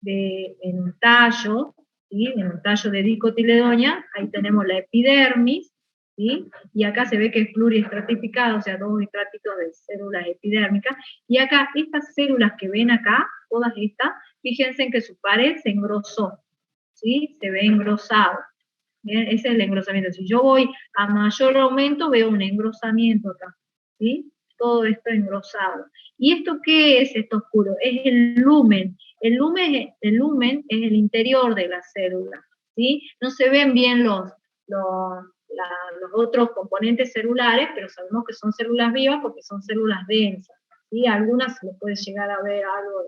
en un tallo, ¿sí? En un tallo de dicotiledonia, ahí tenemos la epidermis, ¿sí? Y acá se ve que es pluriestratificado, o sea, dos estratitos de células epidérmicas, y acá, estas células que ven acá, todas estas, fíjense en que su pared se engrosó, ¿sí? Se ve engrosado. Bien, ese es el engrosamiento. Si yo voy a mayor aumento, veo un engrosamiento acá, ¿sí? Todo esto engrosado. ¿Y esto qué es, esto oscuro? Es el lumen. El lumen es el interior de la célula, ¿sí? No se ven bien los otros componentes celulares, pero sabemos que son células vivas porque son células densas, ¿sí? Algunas se les puede llegar a ver algo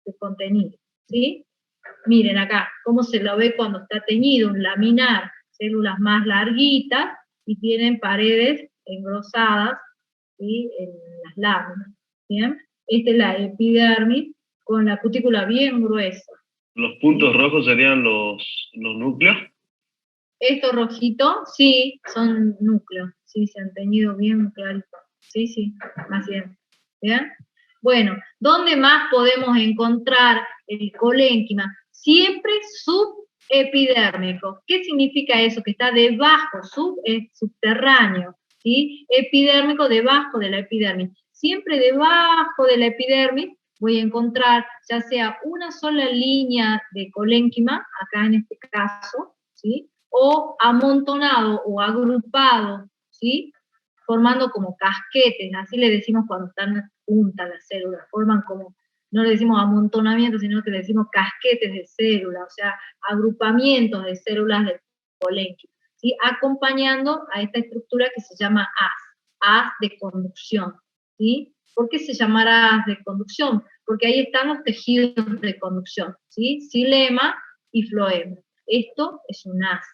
de contenido, ¿sí? Miren acá, cómo se lo ve cuando está teñido, un laminar, células más larguitas, y tienen paredes engrosadas, ¿sí? En las láminas, ¿bien? Esta es la epidermis, con la cutícula bien gruesa. ¿Los puntos rojos serían los núcleos? Estos rojitos, sí, son núcleos, sí, se han teñido bien claritos, sí, más bien, ¿bien? Bueno, ¿dónde más podemos encontrar el colénquima? Siempre subepidérmico. ¿Qué significa eso? Que está debajo, es subterráneo, ¿sí? Epidérmico, debajo de la epidermis. Siempre debajo de la epidermis voy a encontrar ya sea una sola línea de colénquima, acá en este caso, ¿sí? O amontonado o agrupado, ¿sí? Formando como casquetes, así le decimos cuando están juntas las células, forman como, no le decimos amontonamiento, sino que le decimos casquetes de células, o sea, agrupamientos de células del colénquima, ¿sí? Acompañando a esta estructura que se llama haz de conducción, ¿sí? ¿Por qué se llamará haz de conducción? Porque ahí están los tejidos de conducción, ¿sí? Xilema y floema. Esto es un haz,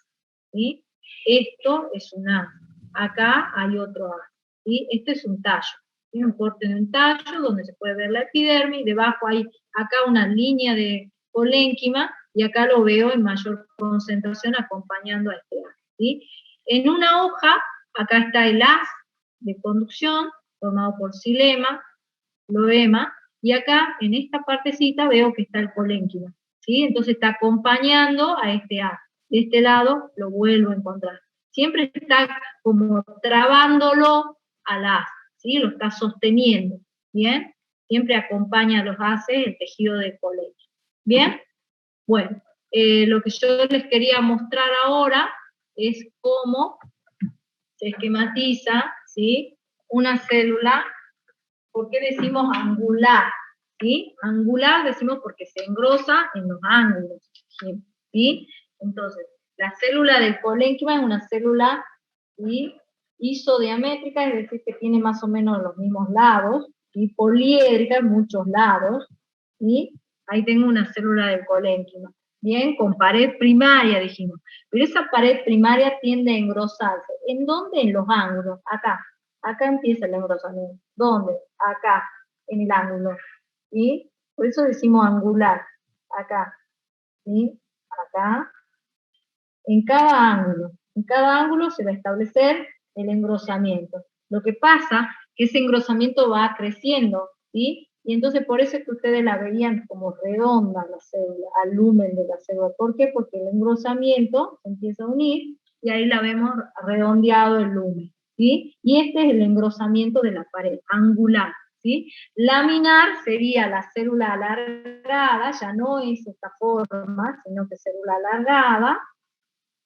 ¿sí? Esto es un haz. Acá hay otro haz, ¿sí? Este es un tallo. Tiene un corte de un tallo donde se puede ver la epidermis, debajo hay acá una línea de colénquima, y acá lo veo en mayor concentración acompañando a este haz, ¿sí? En una hoja, acá está el haz de conducción, formado por xilema, floema, y acá en esta partecita veo que está el colénquima, ¿sí? Entonces está acompañando a este haz. De este lado lo vuelvo a encontrar. Siempre está como trabándolo al haz, ¿sí? Lo está sosteniendo, ¿bien? Siempre acompaña a los haces el tejido de colénquima, ¿bien? Bueno, lo que yo les quería mostrar ahora es cómo se esquematiza, ¿sí? Una célula. ¿Por qué decimos angular? ¿Sí? Angular decimos porque se engrosa en los ángulos, ¿sí? Entonces, La célula del colénquima es una célula, ¿sí?, isodiamétrica, es decir, que tiene más o menos los mismos lados, y poliédrica, muchos lados, ¿sí? Ahí tengo una célula del colénquima, bien, con pared primaria, dijimos, pero esa pared primaria tiende a engrosarse. ¿En dónde? En los ángulos, acá empieza el engrosamiento. ¿Dónde? Acá, en el ángulo, ¿sí? Por eso decimos angular, acá, ¿sí? Acá, en cada ángulo se va a establecer el engrosamiento. Lo que pasa que ese engrosamiento va creciendo, ¿sí? Y entonces por eso es que ustedes la veían como redonda la célula, al lumen de la célula. ¿Por qué? Porque el engrosamiento se empieza a unir y ahí la vemos redondeado el lumen, ¿sí? Y este es el engrosamiento de la pared, angular, ¿sí? Laminar sería la célula alargada, ya no es esta forma, sino que célula alargada,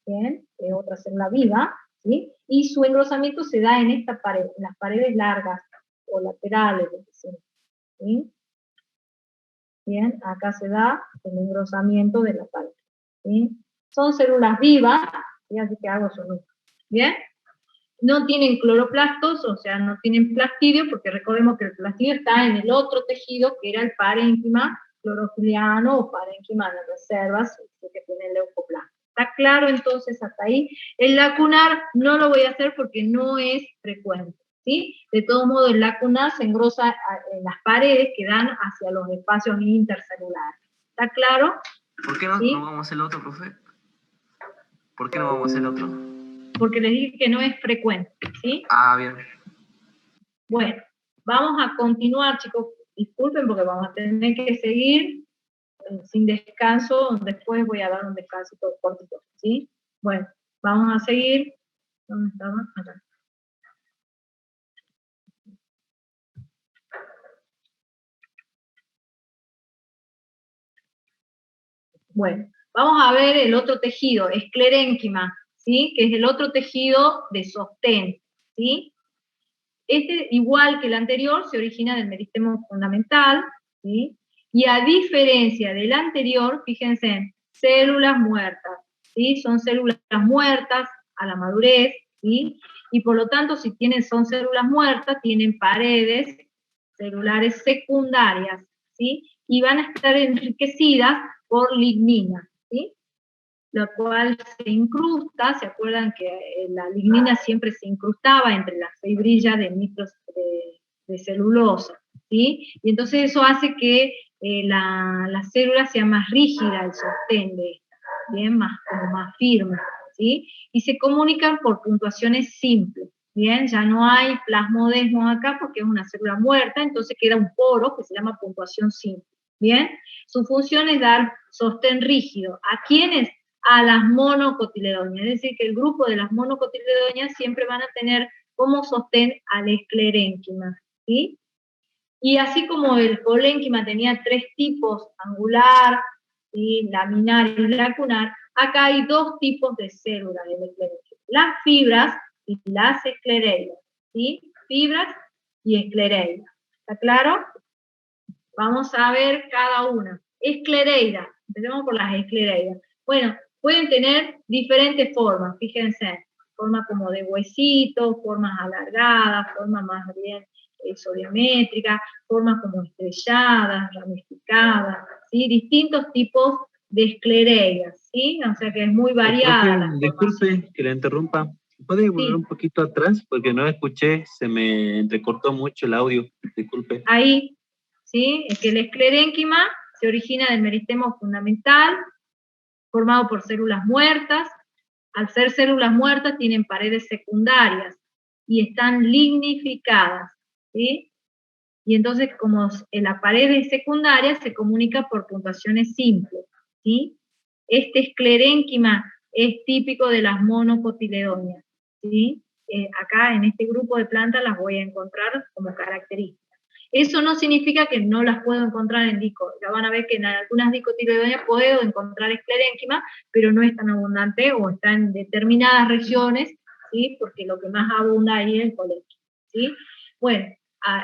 ¿bien? Es otra célula viva, ¿sí? Y su engrosamiento se da en esta pared, en las paredes largas o laterales, ¿sí? Bien, acá se da el engrosamiento de la pared, ¿sí? Son células vivas, ¿sí? Así que hago su número, ¿bien? No tienen cloroplastos, o sea, no tienen plastidio, porque recordemos que el plastidio está en el otro tejido, que era el parénquima clorofiliano o parénquima de reservas, que tiene el leucoplasto. ¿Está claro entonces hasta ahí? El lacunar no lo voy a hacer porque no es frecuente, ¿sí? De todo modo, el lacunar se engrosa en las paredes que dan hacia los espacios intercelulares. ¿Está claro? ¿Por qué no, ¿Sí? no vamos a hacer el otro, profe? ¿Por qué no vamos a hacer el otro? Porque les dije que no es frecuente, ¿sí? Ah, bien. Bueno, vamos a continuar, chicos. Disculpen porque vamos a tener que seguir sin descanso. Después voy a dar un descanso cortito, ¿sí? Bueno, vamos a seguir. ¿Dónde estaba? Acá. Bueno, vamos a ver el otro tejido, esclerénquima, ¿sí? Que es el otro tejido de sostén, ¿sí? Este, igual que el anterior, se origina del meristemo fundamental, ¿sí? Y a diferencia del anterior, fíjense, células muertas, ¿sí? Son células muertas a la madurez, ¿sí? Y por lo tanto, si son células muertas, tienen paredes celulares secundarias, ¿sí? Y van a estar enriquecidas por lignina, ¿sí? La cual se incrusta, ¿se acuerdan que la lignina siempre se incrustaba entre las fibrillas de celulosa, ¿sí? Y entonces eso hace que la célula sea más rígida, el sostén de esta, ¿bien? Como más firme, ¿sí? Y se comunican por puntuaciones simples, ¿bien? Ya no hay plasmodesmos acá porque es una célula muerta, entonces queda un poro que se llama puntuación simple, ¿bien? Su función es dar sostén rígido. ¿A quiénes? A las monocotiledonias, es decir, que el grupo de las monocotiledonias siempre van a tener como sostén al esclerénquima, ¿sí? Y así como el colénquima tenía 3 tipos, angular, ¿sí?, laminar y lacunar, acá hay 2 tipos de células del esclerénquima, las fibras y las esclereidas, ¿sí? Fibras y esclereidas, ¿está claro? Vamos a ver cada una. Esclereidas, empecemos por las esclereidas. Bueno, pueden tener diferentes formas, fíjense, forma como de huesito, formas alargadas, formas más bien isodiamétricas, formas como estrelladas, ramificadas, ¿sí? Distintos tipos de esclereidas, ¿sí? O sea que es muy variada la formación. Disculpe que la interrumpa. ¿Puede volver Sí. un poquito atrás? Porque no escuché, se me entrecortó mucho el audio. Disculpe. Ahí, ¿sí? Es que el esclerénquima se origina del meristemo fundamental, formado por células muertas. Al ser células muertas tienen paredes secundarias y están lignificadas, ¿sí? Y entonces, como la pared es secundaria, se comunica por puntuaciones simples, ¿sí? Este esclerénquima es típico de las monocotiledonias, ¿sí? Acá en este grupo de plantas las voy a encontrar como características. Eso no significa que no las puedo encontrar en dico. Ya van a ver que en algunas dicotiledonias puedo encontrar esclerénquima, pero no es tan abundante o está en determinadas regiones, ¿sí? Porque lo que más abunda ahí es el colénquima, ¿sí? Bueno,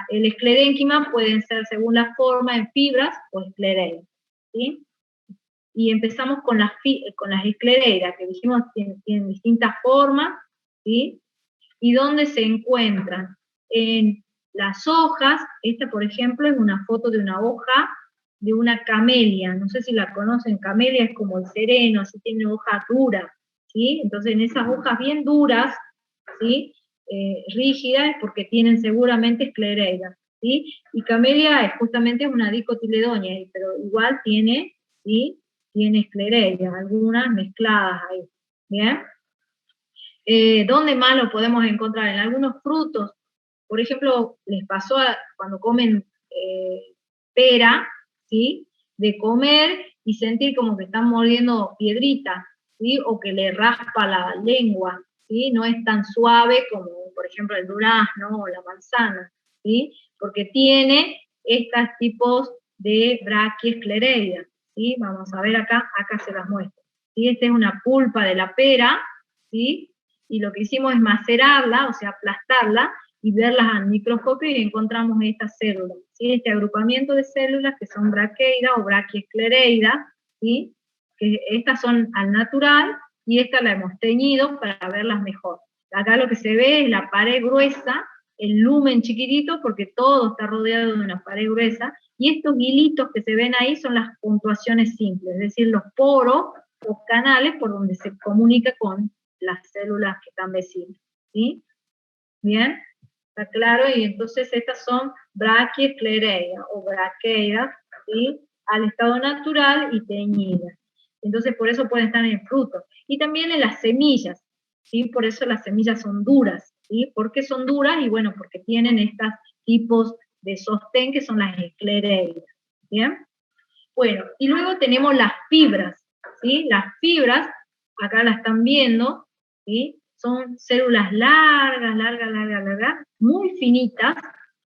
el esclerénquima pueden ser según la forma en fibras o esclereidas, ¿sí? Y empezamos con las esclereidas, que dijimos tienen distintas formas, ¿sí? ¿Y dónde se encuentran? En las hojas. Esta, por ejemplo, es una foto de una hoja de una camelia. No sé si la conocen, camelia es como el sereno, así tiene hojas duras, ¿sí? Entonces en esas hojas bien duras, ¿sí? Rígidas, porque tienen seguramente esclereidas, ¿sí? Y camelia es justamente una dicotiledonia, pero igual tiene, ¿sí? Tiene esclereidas, algunas mezcladas ahí, ¿bien? ¿Dónde más lo podemos encontrar? En algunos frutos. Por ejemplo, les pasó cuando comen pera, ¿sí? De comer y sentir como que están mordiendo piedrita, ¿sí? O que le raspa la lengua, ¿sí? No es tan suave como, por ejemplo, el durazno o la manzana, ¿sí? Porque tiene estos tipos de braquiesclereidas, ¿sí? Vamos a ver acá se las muestro, ¿sí? Esta es una pulpa de la pera, ¿sí? Y lo que hicimos es macerarla, o sea, aplastarla, y verlas al microscopio y encontramos estas células, ¿sí? Este agrupamiento de células que son braqueidas o braquiesclereidas, ¿sí? Que estas son al natural, y esta la hemos teñido para verlas mejor. Acá lo que se ve es la pared gruesa, el lumen chiquitito, porque todo está rodeado de una pared gruesa, y estos hilitos que se ven ahí son las puntuaciones simples, es decir, los poros o canales por donde se comunica con las células que están vecinas, ¿sí? ¿Bien? ¿Está claro? Y entonces estas son braquiesclereidas o braqueidas, ¿sí? Al estado natural y teñidas. Entonces por eso pueden estar en el fruto. Y también en las semillas, ¿sí? Por eso las semillas son duras, ¿sí? ¿Por qué son duras? Y bueno, porque tienen estos tipos de sostén que son las esclereidas, ¿bien? Bueno, y luego tenemos las fibras, ¿sí? Las fibras, acá las están viendo, ¿sí? Son células largas, muy finitas,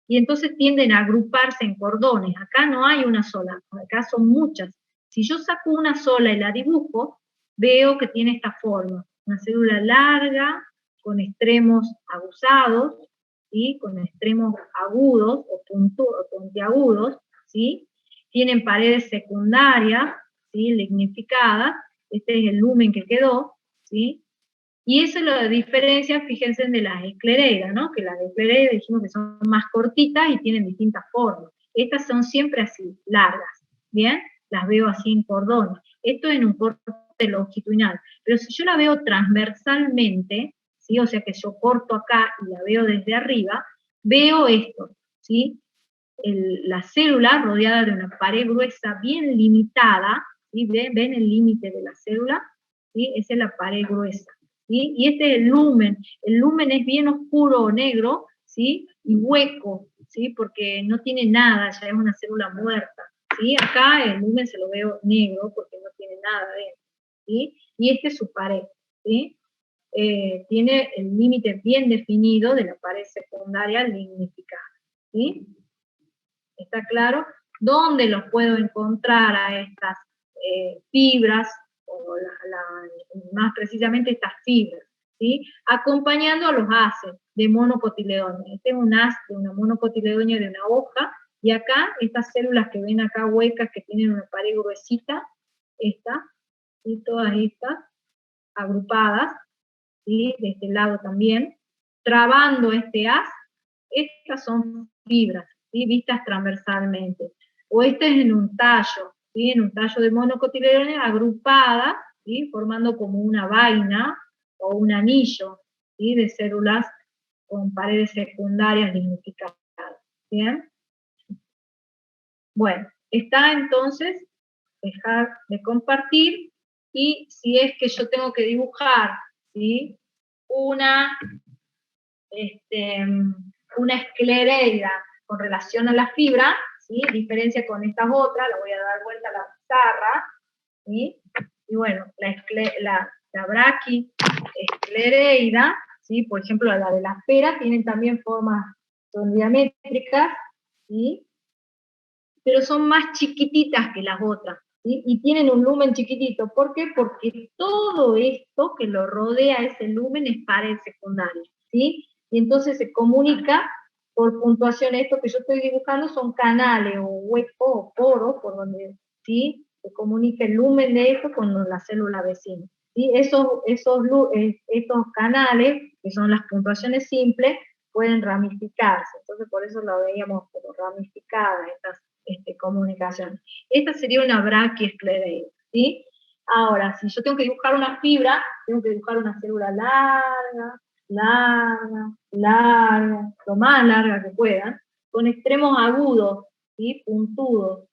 y entonces tienden a agruparse en cordones. Acá no hay una sola, acá son muchas. Si yo saco una sola y la dibujo, veo que tiene esta forma, una célula larga, con extremos aguzados, ¿sí? Con extremos agudos o puntiagudos, ¿sí? Tienen paredes secundarias, ¿sí? Lignificadas, este es el lumen que quedó, ¿sí? Y eso lo diferencia, fíjense, de las esclereidas, ¿no? Que las esclereidas dijimos que son más cortitas y tienen distintas formas. Estas son siempre así, largas, ¿bien? Las veo así en cordones. Esto en un corte longitudinal. Pero si yo la veo transversalmente, ¿sí? O sea que yo corto acá y la veo desde arriba, veo esto, ¿sí? La célula rodeada de una pared gruesa bien limitada, ¿sí? ¿Ven el límite de la célula? ¿Sí? Esa es la pared gruesa. ¿Sí? Y este es el lumen es bien oscuro o negro, ¿sí? Y hueco, ¿sí? Porque no tiene nada, ya es una célula muerta, ¿sí? Acá el lumen se lo veo negro porque no tiene nada dentro, ¿sí? Y este es su pared, ¿sí? Tiene el límite bien definido de la pared secundaria lignificada, ¿sí? ¿Está claro? ¿Dónde los puedo encontrar a estas fibras, o más precisamente estas fibras? ¿Sí? Acompañando a los haces de monocotiledonia. Este es un haz de una monocotiledonia de una hoja, y acá estas células que ven acá huecas que tienen una pared gruesita, esta, y todas estas agrupadas, ¿sí? De este lado también, trabando este haz, estas son fibras, ¿sí? Vistas transversalmente. O este es en un tallo, ¿sí? En un tallo de monocotiledonia agrupada, ¿sí? Formando como una vaina o un anillo, ¿sí? De células con paredes secundarias lignificadas. ¿Bien? Bueno, está entonces, dejar de compartir, y si es que yo tengo que dibujar, ¿sí? Una esclereida con relación a la fibra, ¿sí? Diferencia con estas otras, la voy a dar vuelta a la pizarra, ¿sí? Y bueno, la braquiesclereida, ¿sí? Por ejemplo, la de las peras, tienen también formas, son diamétricas, ¿sí? Pero son más chiquititas que las otras, ¿sí? Y tienen un lumen chiquitito. ¿Por qué? Porque todo esto que lo rodea ese lumen es pared secundaria, ¿sí? Y entonces se comunica por puntuación. Esto que yo estoy dibujando son canales o huecos o poros por donde, ¿sí? se comunica el lumen de esto con la célula vecina. ¿Sí? Estos canales, que son las puntuaciones simples, pueden ramificarse. Entonces, por eso lo veíamos como ramificadas estas comunicaciones. Esta sería una braquiesclereida, ¿sí? Ahora, si yo tengo que dibujar una fibra, tengo que dibujar una célula larga, lo más larga que puedan, con extremos agudos, ¿sí? Puntudos,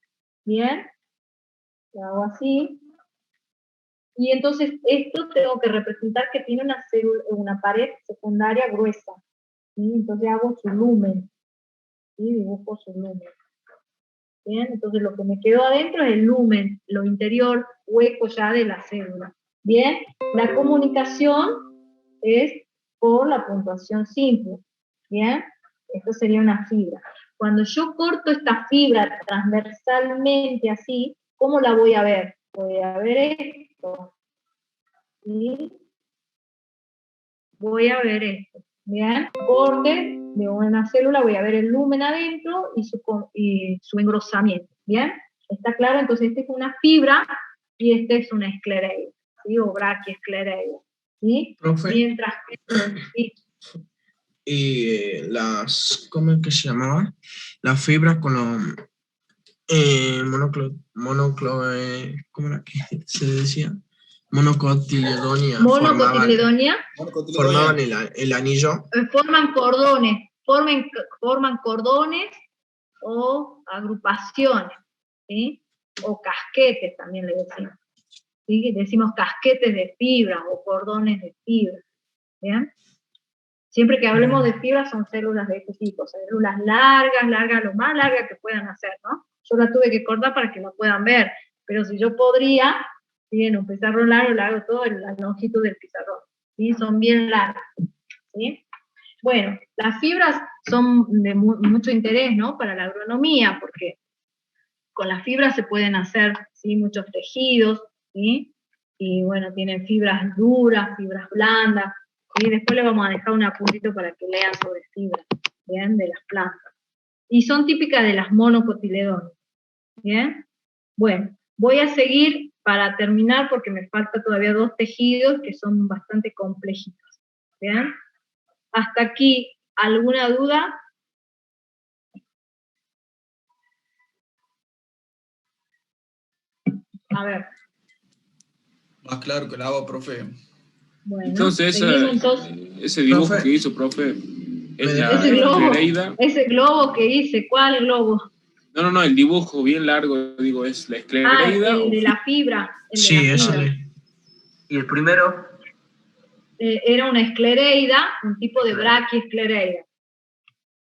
¿bien? Lo hago así. Y entonces esto tengo que representar que tiene una pared secundaria gruesa, ¿sí? Entonces hago su lumen, ¿sí? Dibujo su lumen. Bien, entonces lo que me quedó adentro es el lumen, lo interior, hueco ya de la célula. Bien, la comunicación es por la puntuación simple. Bien, esto sería una fibra. Cuando yo corto esta fibra transversalmente así, ¿cómo la voy a ver? Voy a ver esto. ¿Sí? Voy a ver esto. Bien, corte de una célula, voy a ver el lumen adentro y su engrosamiento. Bien, ¿está claro? Entonces esta es una fibra y esta es una esclereida, ¿sí? O braquiesclereida, ¿sí? Profe. Mientras que... ¿sí? Y ¿cómo es que se llamaba? Las fibras con los ¿cómo era que se decía? Monocotiledonia. Monocotiledonia. Formaban el anillo. Forman cordones o agrupaciones, ¿sí? O casquetes también le decimos. ¿Sí? Decimos casquetes de fibra o cordones de fibra. ¿Bien? Siempre que hablemos de fibra son células de este tipo, células largas, lo más largas que puedan hacer, ¿no? Yo la tuve que cortar para que lo puedan ver, pero si yo podría, ¿sí? En un pizarrón largo le hago todo la longitud del pizarrón, ¿sí? Son bien largas, ¿sí? Bueno, las fibras son de mucho interés, ¿no? Para la agronomía, porque con las fibras se pueden hacer, ¿sí? Muchos tejidos, ¿sí? Y bueno, tienen fibras duras, fibras blandas, y después le vamos a dejar un apuntito para que lean sobre fibras, ¿bien? De las plantas. Y son típicas de las monocotiledones, ¿bien? Bueno, voy a seguir para terminar porque me falta todavía 2 tejidos que son bastante complejitos, ¿bien? Hasta aquí, ¿alguna duda? A ver. Más claro que el agua, profe. Bueno, entonces, ese dibujo profe, que hizo, profe, es la esclereida. Ese globo que hice, ¿cuál globo? No, el dibujo bien largo, digo, ¿es la esclereida? El de la fibra. Sí, ese. ¿Y el primero? Era una esclereida, un tipo de braquiesclereida.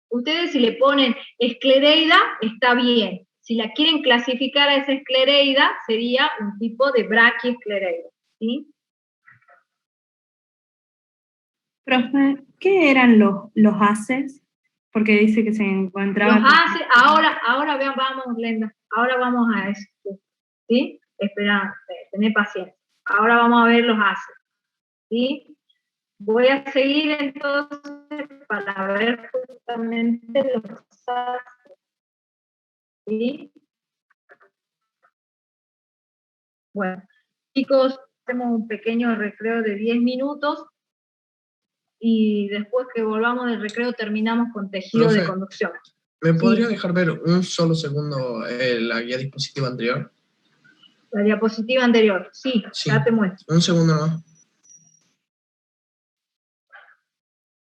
Ustedes si le ponen esclereida, está bien. Si la quieren clasificar a esa esclereida, sería un tipo de braquiesclereida, ¿sí? Profe, ¿qué eran los haces? Porque dice que se encontraban... Los haces, ahora vean, vamos, Glenda, ahora vamos a eso, ¿sí? Espera, tené paciencia. Ahora vamos a ver los haces, ¿sí? Voy a seguir entonces para ver justamente los haces, ¿sí? Bueno, chicos, hacemos un pequeño recreo de 10 minutos y después que volvamos del recreo terminamos con tejido de conducción. ¿Me podría dejar ver un solo segundo la guía dispositiva anterior? La diapositiva anterior, sí, ya te muestro. Un segundo más.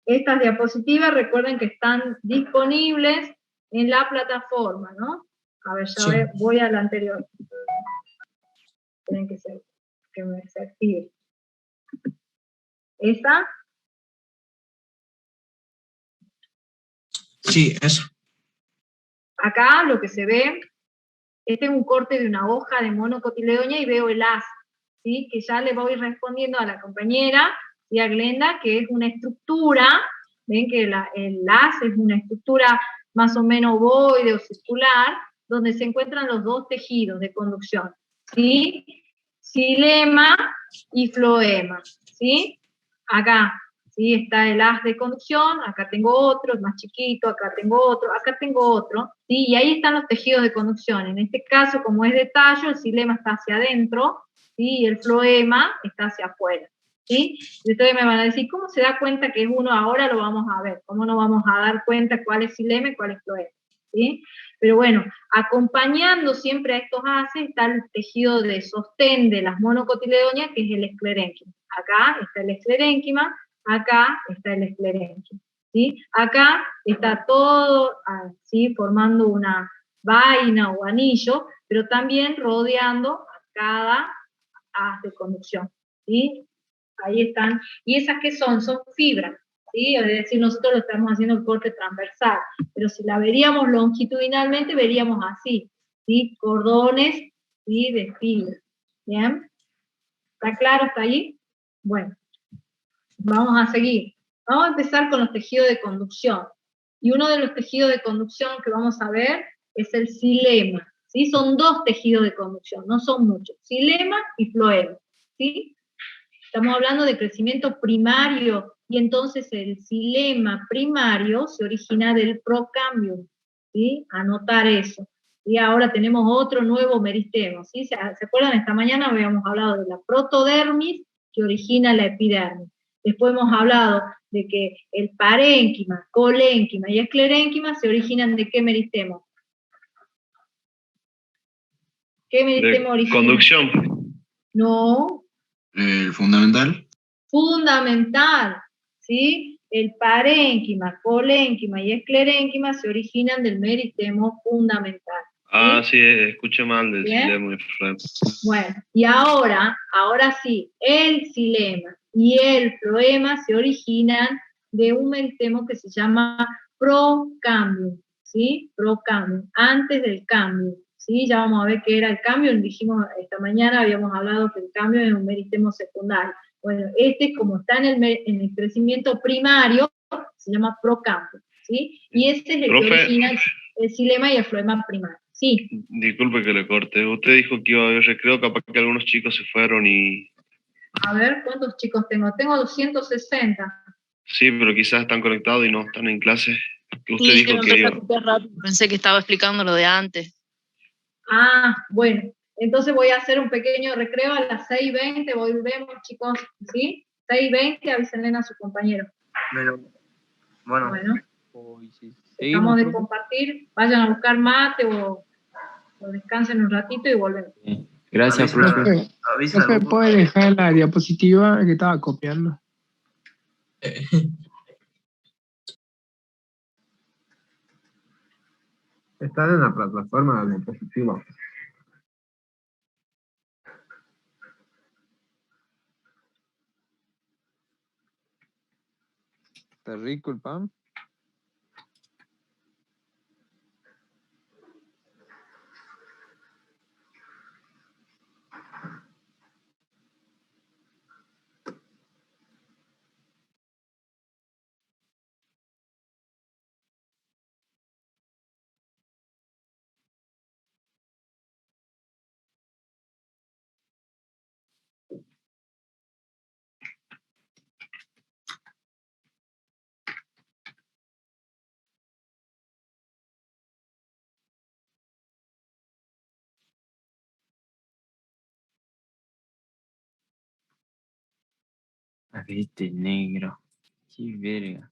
Estas diapositivas recuerden que están disponibles en la plataforma, ¿no? A ver, ya voy a la anterior. Tienen que se active. ¿Esta? Sí, eso. Acá lo que se ve, este es un corte de una hoja de monocotiledonia y veo el haz, ¿sí? Que ya le voy respondiendo a la compañera y a Glenda, que es una estructura, ven que el haz es una estructura más o menos ovoide o circular, donde se encuentran los 2 tejidos de conducción, ¿sí? Xilema y floema, ¿sí? Acá, ¿sí? Está el haz de conducción, acá tengo otro, es más chiquito, acá tengo otro, ¿sí? Y ahí están los tejidos de conducción. En este caso, como es de tallo, el xilema está hacia adentro, ¿sí? Y el floema está hacia afuera, ¿sí? Y ustedes me van a decir, ¿cómo se da cuenta que es uno? Ahora lo vamos a ver, ¿cómo nos vamos a dar cuenta cuál es xilema y cuál es floema? ¿Sí? Pero bueno, acompañando siempre a estos haces está el tejido de sostén de las monocotiledonias, que es el esclerénquima. Acá está el esclerénquima, acá está el esclerénquima, ¿sí? Acá está todo así formando una vaina o anillo, pero también rodeando a cada haz de conducción, ¿sí? Ahí están. ¿Y esas qué son? Son fibras, ¿sí? Es decir, nosotros lo estamos haciendo el corte transversal, pero si la veríamos longitudinalmente, veríamos así, ¿sí? Cordones, ¿sí? De fibra, ¿bien? ¿Está claro hasta ahí? Bueno, vamos a seguir. Vamos a empezar con los tejidos de conducción. Y uno de los tejidos de conducción que vamos a ver es el xilema, ¿sí? Son dos tejidos de conducción, no son muchos, xilema y floema, ¿sí? Estamos hablando de crecimiento primario, y entonces el xilema primario se origina del procambium, ¿sí? Anotar eso. Y ahora tenemos otro nuevo meristemo, ¿sí? ¿Se acuerdan? Esta mañana habíamos hablado de la protodermis que origina la epidermis. Después hemos hablado de que el parénquima, colénquima y esclerénquima se originan ¿de qué meristemo? ¿Qué meristemo origina? Conducción. No. El fundamental. Fundamental, ¿sí? El parénquima, colénquima y esclerénquima se originan del meristemo fundamental. Ah, sí, escuché mal del ¿Bien? xilema y floema. Bueno, y ahora sí, el xilema y el floema se originan de un meristemo que se llama procambium, ¿sí? Procambium, antes del cambio, ¿sí? Ya vamos a ver qué era el cambio, dijimos esta mañana, habíamos hablado que el cambio es un meristemo secundario. Bueno, este, como está en el crecimiento primario, se llama procambium, ¿sí? Y este es el Profe. que origina el xilema y el floema primario. Sí. Disculpe que le corte. Usted dijo que iba a haber recreo, capaz que algunos chicos se fueron y... A ver, ¿cuántos chicos tengo? Tengo 260. Sí, pero quizás están conectados y no están en clase. Que usted Sí, dijo yo que iba. rápido. Pensé que estaba explicando lo de antes. Ah, bueno. Entonces voy a hacer un pequeño recreo a las 6:20. Volvemos, chicos. ¿Sí? 6:20, avísenle a su compañero. Bueno. Bueno. Dejamos de compartir. Vayan a buscar mate o descansen un ratito y volvemos. Gracias, profe. Profe, ¿puede dejar la diapositiva que estaba copiando? Están en la plataforma de diapositiva. ¿Está rico el pan? A ver, este negro. Qué verga.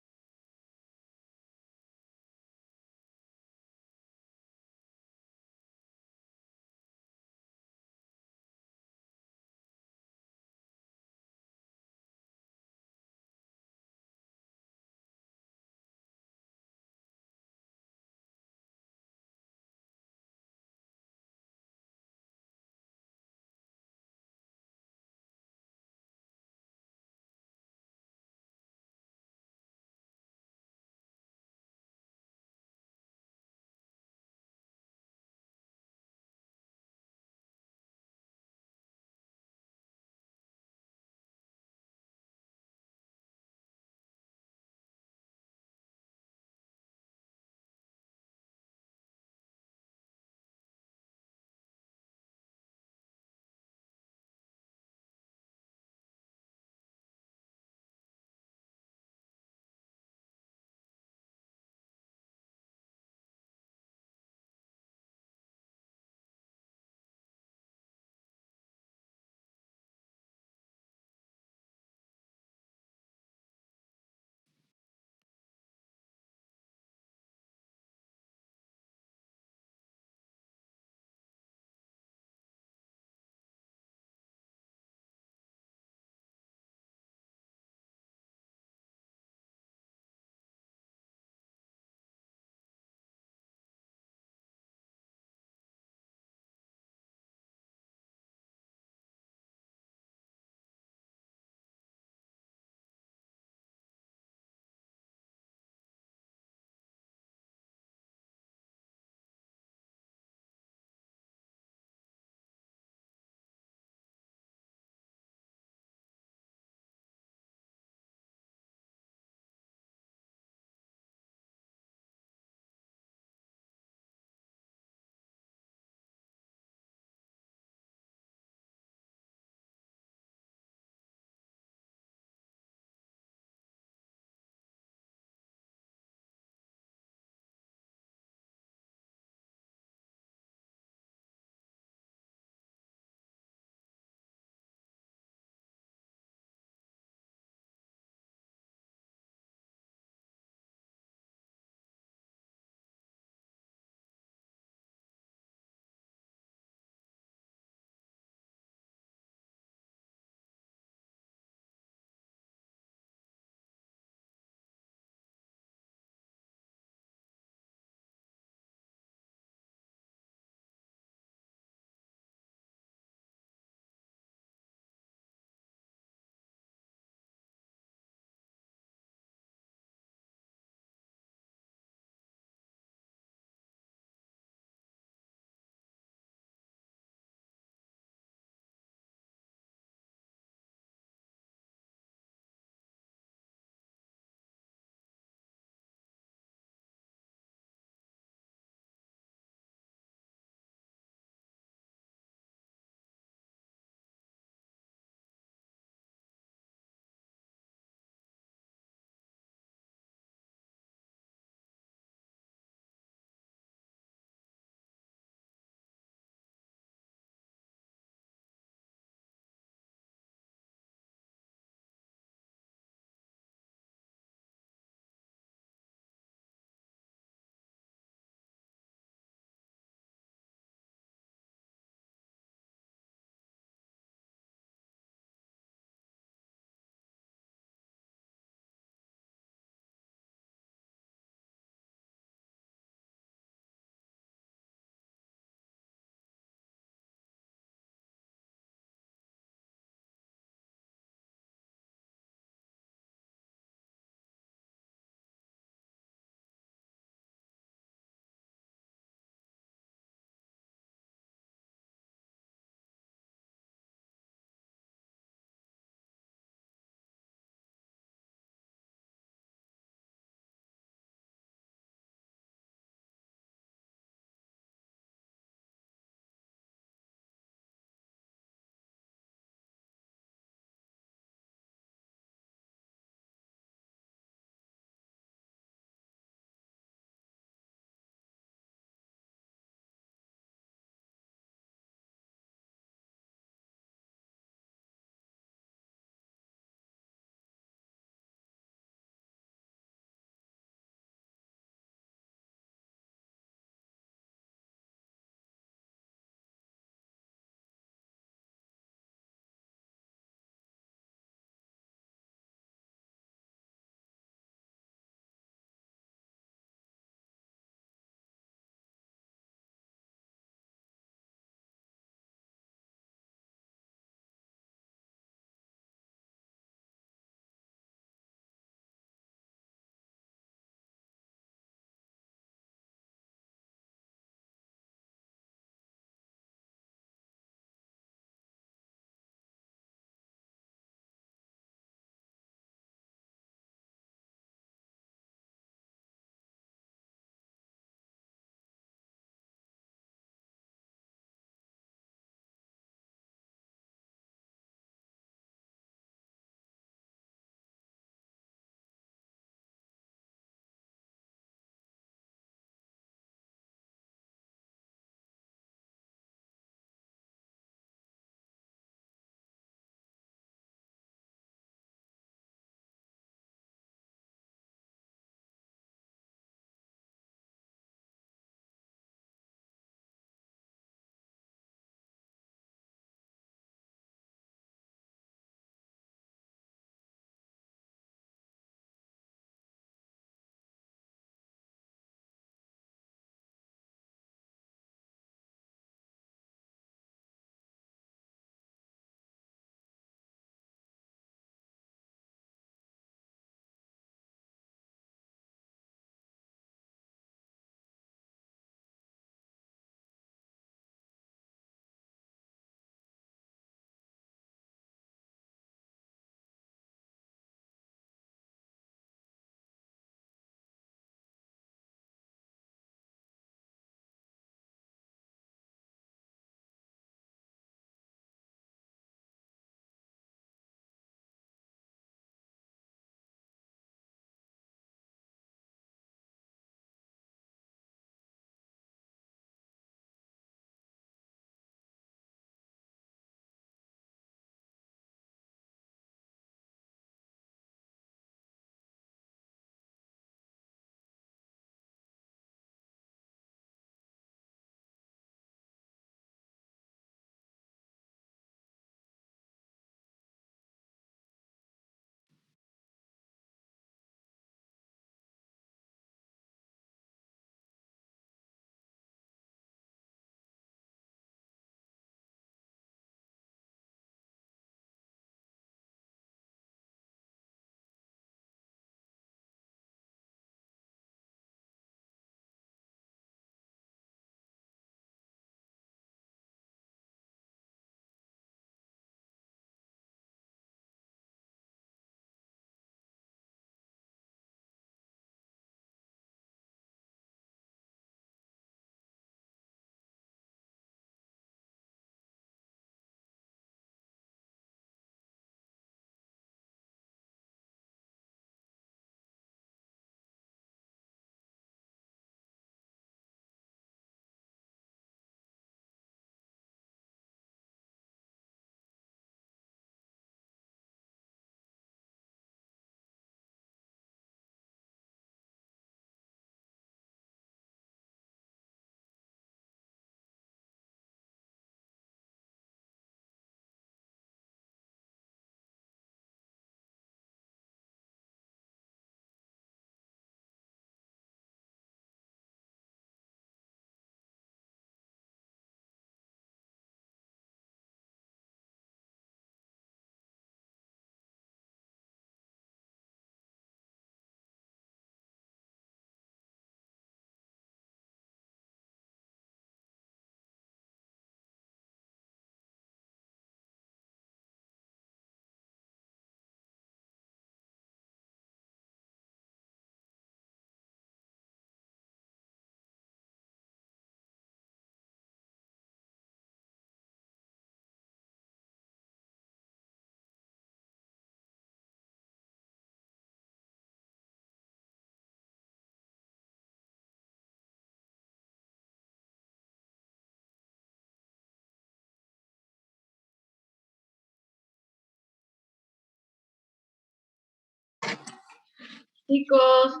Chicos,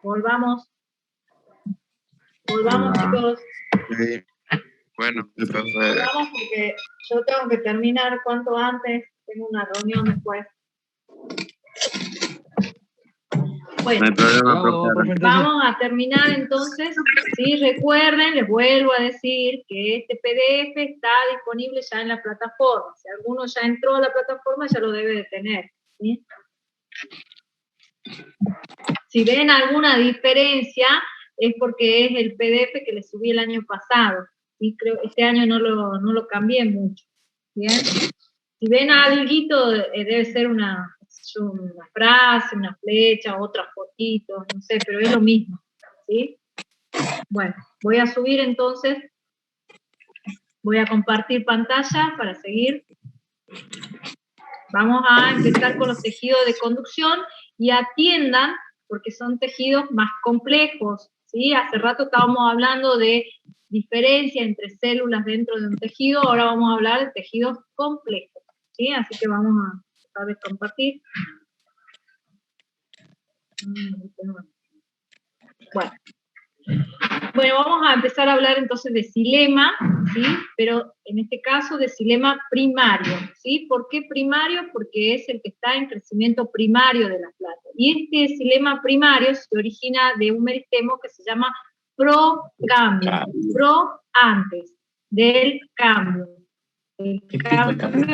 volvamos. Volvamos, chicos. Sí. Bueno, Volvamos porque yo tengo que terminar cuanto antes. Tengo una reunión después. Bueno, no hay problema, profe. vamos a terminar entonces. Sí, recuerden, les vuelvo a decir que este PDF está disponible ya en la plataforma. Si alguno ya entró a la plataforma, ya lo debe de tener, ¿sí? Si ven alguna diferencia, es porque es el PDF que les subí el año pasado. ¿Sí? Creo este año no lo cambié mucho. ¿Bien? Si ven algo, debe ser una frase, una flecha, otras fotitos, no sé, pero es lo mismo. ¿Sí? Bueno, voy a subir entonces, voy a compartir pantalla para seguir. Vamos a empezar con los tejidos de conducción y atiendan, porque son tejidos más complejos, ¿sí? Hace rato estábamos hablando de diferencia entre células dentro de un tejido, ahora vamos a hablar de tejidos complejos, ¿sí? Así que vamos a tratar de compartir. Bueno, vamos a empezar a hablar entonces de xilema, ¿sí? Pero en este caso de xilema primario, ¿sí? ¿Por qué primario? Porque es el que está en crecimiento primario de la planta. Y este xilema primario se origina de un meristemo que se llama procambio, pro antes del cambio. El cambio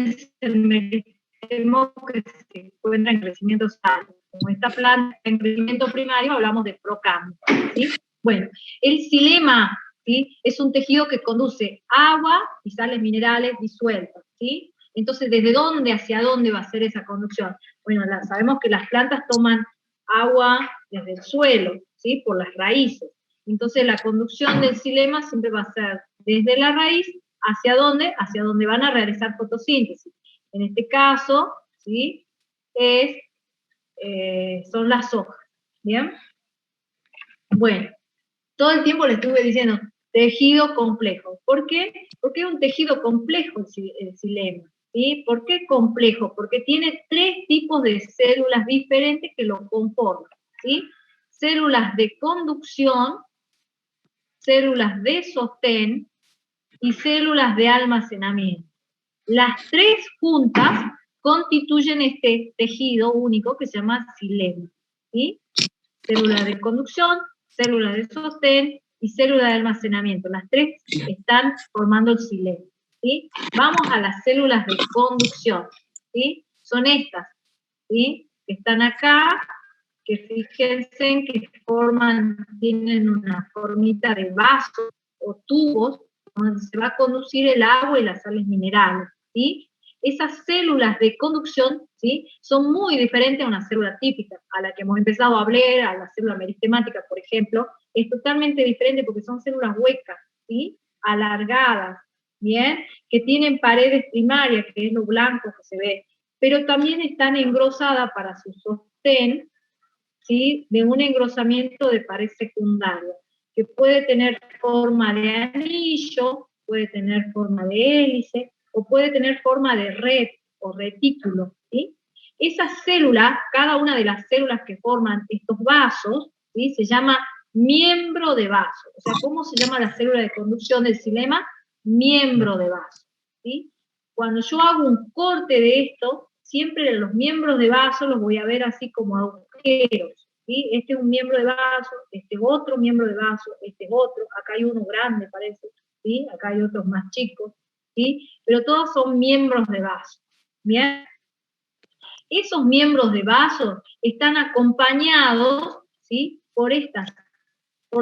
es el meristemo que se encuentra en crecimiento salvo. Como esta planta está en crecimiento primario, hablamos de procambio, ¿sí? Bueno, el xilema, ¿sí? Es un tejido que conduce agua y sales minerales disueltas, ¿sí? Entonces, ¿desde dónde hacia dónde va a ser esa conducción? Bueno, sabemos que las plantas toman agua desde el suelo, ¿sí? Por las raíces. Entonces, la conducción del xilema siempre va a ser desde la raíz, ¿hacia dónde? Hacia donde van a realizar fotosíntesis. En este caso, ¿sí? Son las hojas, ¿bien? Bueno, todo el tiempo le estuve diciendo tejido complejo. ¿Por qué? Porque es un tejido complejo el xilema, ¿sí? ¿Por qué complejo? Porque tiene 3 tipos de células diferentes que lo conforman, ¿sí? Células de conducción, células de sostén y células de almacenamiento. Las 3 juntas constituyen este tejido único que se llama xilema, ¿sí? Célula de conducción, célula de sostén y célula de almacenamiento. Las 3 están formando el xilema, ¿sí? Vamos a las células de conducción, ¿sí? Son estas, ¿sí? Que están acá, que fíjense que tienen una formita de vasos o tubos donde se va a conducir el agua y las sales minerales, ¿sí? Esas células de conducción, ¿sí? Son muy diferentes a una célula típica, a la que hemos empezado a hablar, a la célula meristemática, por ejemplo, es totalmente diferente porque son células huecas, ¿sí? Alargadas, ¿bien? Que tienen paredes primarias, que es lo blanco que se ve, pero también están engrosadas para su sostén, ¿sí? De un engrosamiento de pared secundaria, que puede tener forma de anillo, puede tener forma de hélice, o puede tener forma de red o retículo, ¿sí? Esas células, cada una de las células que forman estos vasos, ¿sí? Se llama miembro de vaso. O sea, ¿cómo se llama la célula de conducción del xilema? Miembro de vaso, ¿sí? Cuando yo hago un corte de esto, siempre los miembros de vaso los voy a ver así como agujeros, ¿sí? Este es un miembro de vaso, este es otro miembro de vaso, este es otro, acá hay uno grande parece, ¿sí? Acá hay otros más chicos, ¿sí? Pero todos son miembros de vaso, ¿bien? Esos miembros de vaso están acompañados, ¿sí? Por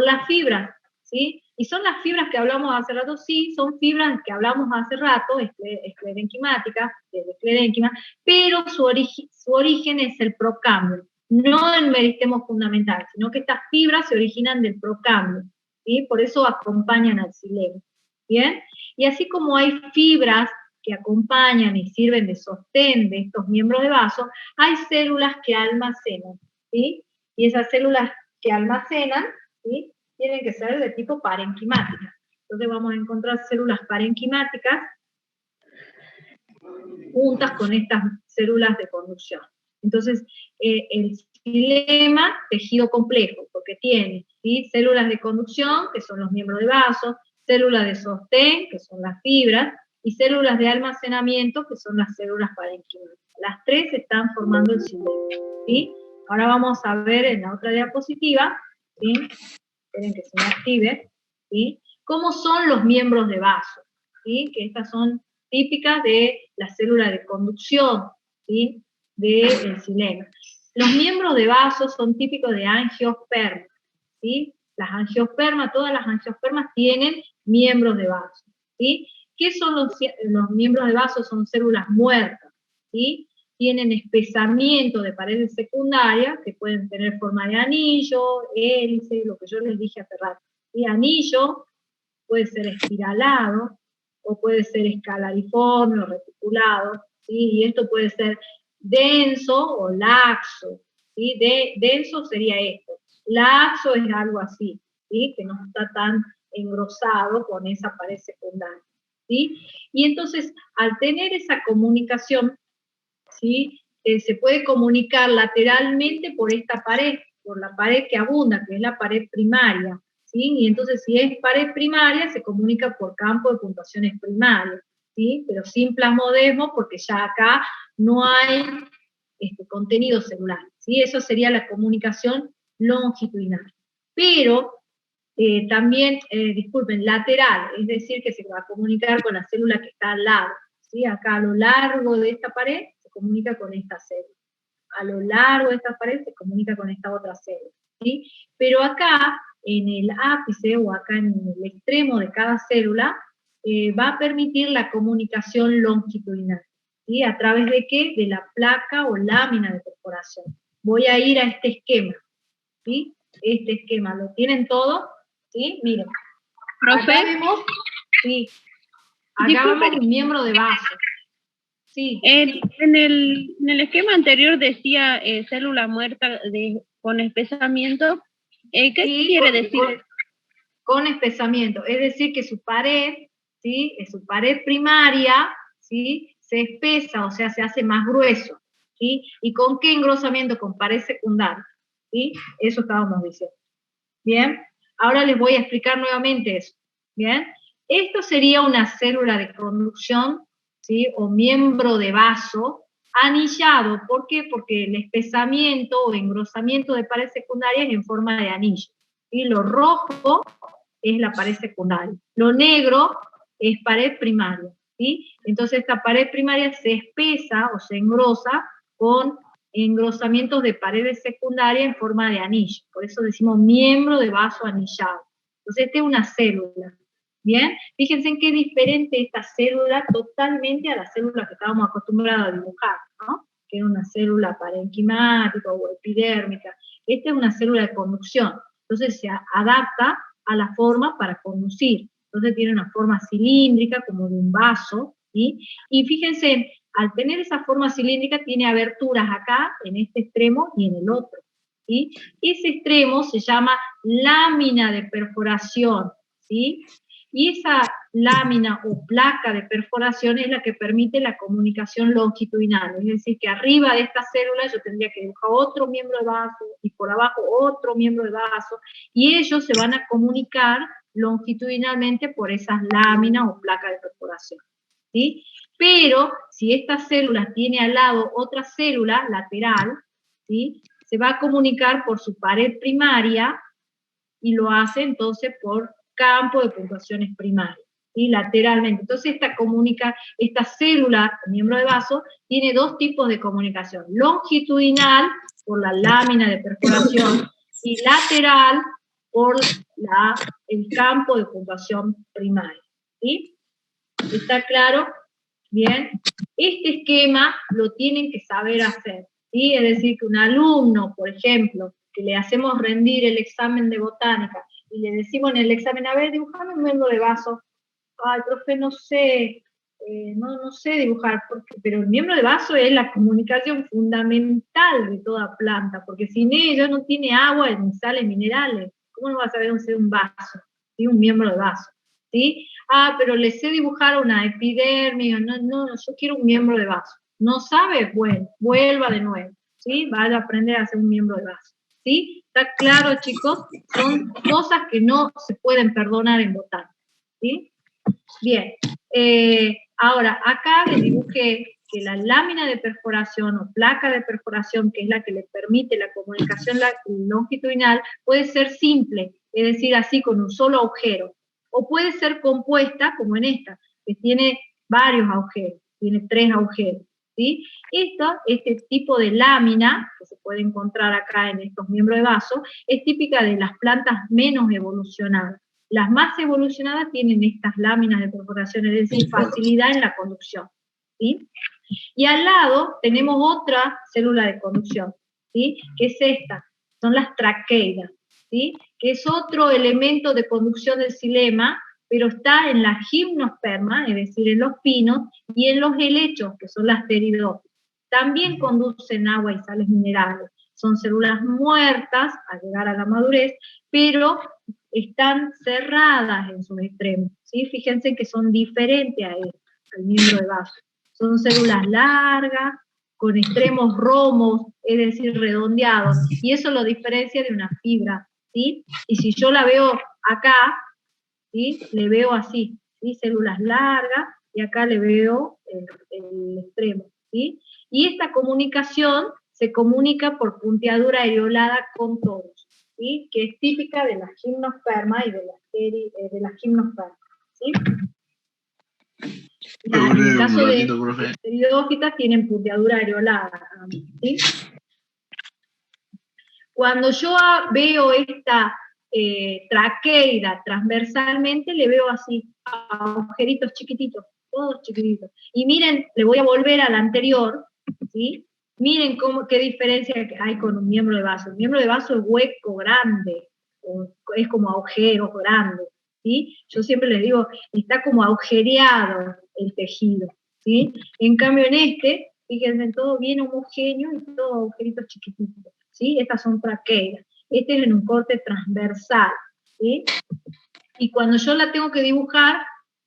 las fibras, ¿sí? Y son las fibras que hablamos hace rato, sí, son fibras que hablamos hace rato, esclerenquimáticas, de esclerénquima, pero su origen es el procambio, no el meristemo fundamental, sino que estas fibras se originan del procambio, ¿sí? Por eso acompañan al xilema, ¿bien? Y así como hay fibras que acompañan y sirven de sostén de estos miembros de vaso, hay células que almacenan, ¿sí? Y esas células que almacenan, ¿sí? Tienen que ser de tipo parenquimática. Entonces vamos a encontrar células parenquimáticas juntas con estas células de conducción, Entonces, el xilema, tejido complejo, porque tiene, ¿sí?, células de conducción, que son los miembros de vaso, células de sostén, que son las fibras, y células de almacenamiento, que son las células parenquimales. Las tres están formando el xilema, ¿sí? Ahora vamos a ver en la otra diapositiva, ¿sí?, esperen que se me active, ¿sí?, cómo son los miembros de vaso, ¿sí?, que estas son típicas de la célula de conducción, ¿sí?, del xilema. Los miembros de vaso son típicos de angiospermas, ¿sí? Las angiospermas, todas las angiospermas tienen miembros de vaso, ¿sí? ¿Qué son los miembros de vaso? Son células muertas, ¿sí? Tienen espesamiento de paredes secundarias, que pueden tener forma de anillo, hélice, lo que yo les dije hace rato. ¿Sí? Anillo puede ser espiralado, o puede ser escalariforme o reticulado, ¿sí? Y esto puede ser denso o laxo, ¿sí? Denso sería esto, laxo es algo así, ¿sí?, que no está tan engrosado con esa pared secundaria, ¿sí? Y entonces, al tener esa comunicación, ¿sí?, se puede comunicar lateralmente por esta pared, por la pared que abunda, que es la pared primaria, ¿sí? Y entonces, si es pared primaria, se comunica por campo de puntuaciones primarias, ¿sí? Pero sin plasmodesmo, porque ya acá no hay contenido celular, ¿sí? Eso sería la comunicación longitudinal. Pero también, disculpen, lateral, es decir, que se va a comunicar con la célula que está al lado, ¿sí? Acá a lo largo de esta pared se comunica con esta célula. A lo largo de esta pared se comunica con esta otra célula, ¿sí? Pero acá, en el ápice, o acá en el extremo de cada célula, va a permitir la comunicación longitudinal, ¿sí? ¿A través de qué? De la placa o lámina de perforación. Voy a ir a este esquema, ¿sí? Este esquema, ¿lo tienen todo? ¿Sí? Miren. ¿Profe? Acá vemos, sí, acá vemos un miembro de vaso. Sí. En el esquema anterior decía célula muerta con espesamiento. ¿Qué quiere decir? Con espesamiento, es decir, que su pared, ¿sí?, su pared primaria, ¿sí?, se espesa, o sea, se hace más grueso, ¿sí? ¿Y con qué engrosamiento? Con pared secundaria, ¿sí? Eso estábamos diciendo. ¿Bien? Ahora les voy a explicar nuevamente eso, ¿bien? Esto sería una célula de conducción, ¿sí?, o miembro de vaso anillado. ¿Por qué? Porque el espesamiento o engrosamiento de pared secundaria es en forma de anillo, ¿sí? Lo rojo es la pared secundaria, lo negro es pared primaria, ¿sí? Entonces esta pared primaria se espesa o se engrosa con engrosamientos de paredes secundarias en forma de anillo, por eso decimos miembro de vaso anillado. Entonces esta es una célula, ¿bien? Fíjense en qué diferente esta célula totalmente a la célula que estábamos acostumbrados a dibujar, ¿no? Que era una célula parenquimática o epidérmica. Esta es una célula de conducción, entonces se adapta a la forma para conducir. Entonces tiene una forma cilíndrica, como de un vaso, ¿sí? Y fíjense, al tener esa forma cilíndrica tiene aberturas acá, en este extremo y en el otro, ¿sí? Ese extremo se llama lámina de perforación, ¿sí? Y esa lámina o placa de perforación es la que permite la comunicación longitudinal, es decir, que arriba de esta célula yo tendría que dibujar otro miembro de vaso, y por abajo otro miembro de vaso, y ellos se van a comunicar longitudinalmente por esas láminas o placas de perforación, ¿sí? Pero si esta célula tiene al lado otra célula lateral, ¿sí?, se va a comunicar por su pared primaria, y lo hace entonces por campo de puntuaciones primarias, ¿sí?, lateralmente. Entonces esta célula, miembro de vaso, tiene dos tipos de comunicación: longitudinal, por la lámina de perforación, y lateral, por el campo de puntuación primaria, ¿sí? ¿Está claro? Bien. Este esquema lo tienen que saber hacer, ¿sí? Es decir, que un alumno, por ejemplo, que le hacemos rendir el examen de botánica, y le decimos en el examen, a ver, dibujame un miembro de vaso. Ay, profe, no sé, no sé dibujar, pero el miembro de vaso es la comunicación fundamental de toda planta, porque sin ello no tiene agua ni sales minerales. ¿Cómo no vas a saber un vaso? ¿Sí? Un miembro de vaso, ¿sí? Ah, pero le sé dibujar una epidermis, no, yo quiero un miembro de vaso. ¿No sabe? Bueno, vuelva de nuevo. O ¿sí? Vaya a aprender a ser un miembro de vaso, ¿sí? ¿Está claro, chicos? Son cosas que no se pueden perdonar en botán, ¿sí? Bien, ahora, acá les dibujé que la lámina de perforación o placa de perforación, que es la que le permite la comunicación longitudinal, puede ser simple, es decir, así con un solo agujero, o puede ser compuesta, como en esta, que tiene varios agujeros, tiene 3 agujeros, ¿sí? Este tipo de lámina, que se puede encontrar acá en estos miembros de vaso, es típica de las plantas menos evolucionadas. Las más evolucionadas tienen estas láminas de perforación, es decir, facilidad en la conducción, ¿sí? Y al lado tenemos otra célula de conducción, ¿sí? Que es esta, son las traqueidas, ¿sí? Que es otro elemento de conducción del xilema, pero está en la gimnosperma, es decir, en los pinos, y en los helechos, que son las pteridófitas. También conducen agua y sales minerales. Son células muertas al llegar a la madurez, pero están cerradas en sus extremos, ¿sí? Fíjense que son diferentes al miembro de vaso. Son células largas, con extremos romos, es decir, redondeados, y eso lo diferencia de una fibra, ¿sí? Y si yo la veo acá, ¿sí? Le veo así, ¿sí? Células largas, y acá le veo el extremo, ¿sí? Y esta comunicación se comunica por punteadura areolada con toros, ¿sí? Que es típica de la gimnosperma y de la gimnosperma, ¿sí? En el caso de las pteridófitas tienen punteadura areolada, ¿sí? Cuando yo veo esta traqueida transversalmente, le veo así, agujeritos chiquititos, todos chiquititos. Y miren, le voy a volver a la anterior, ¿sí? Miren qué diferencia hay con un miembro de vaso. El miembro de vaso es hueco, grande, es como agujeros grandes, ¿sí? Yo siempre les digo, está como agujereado el tejido, ¿sí? En cambio en este, fíjense, todo bien homogéneo y todos agujeritos chiquititos, ¿sí? Estas son traqueidas. Este es en un corte transversal, ¿sí? Y cuando yo la tengo que dibujar,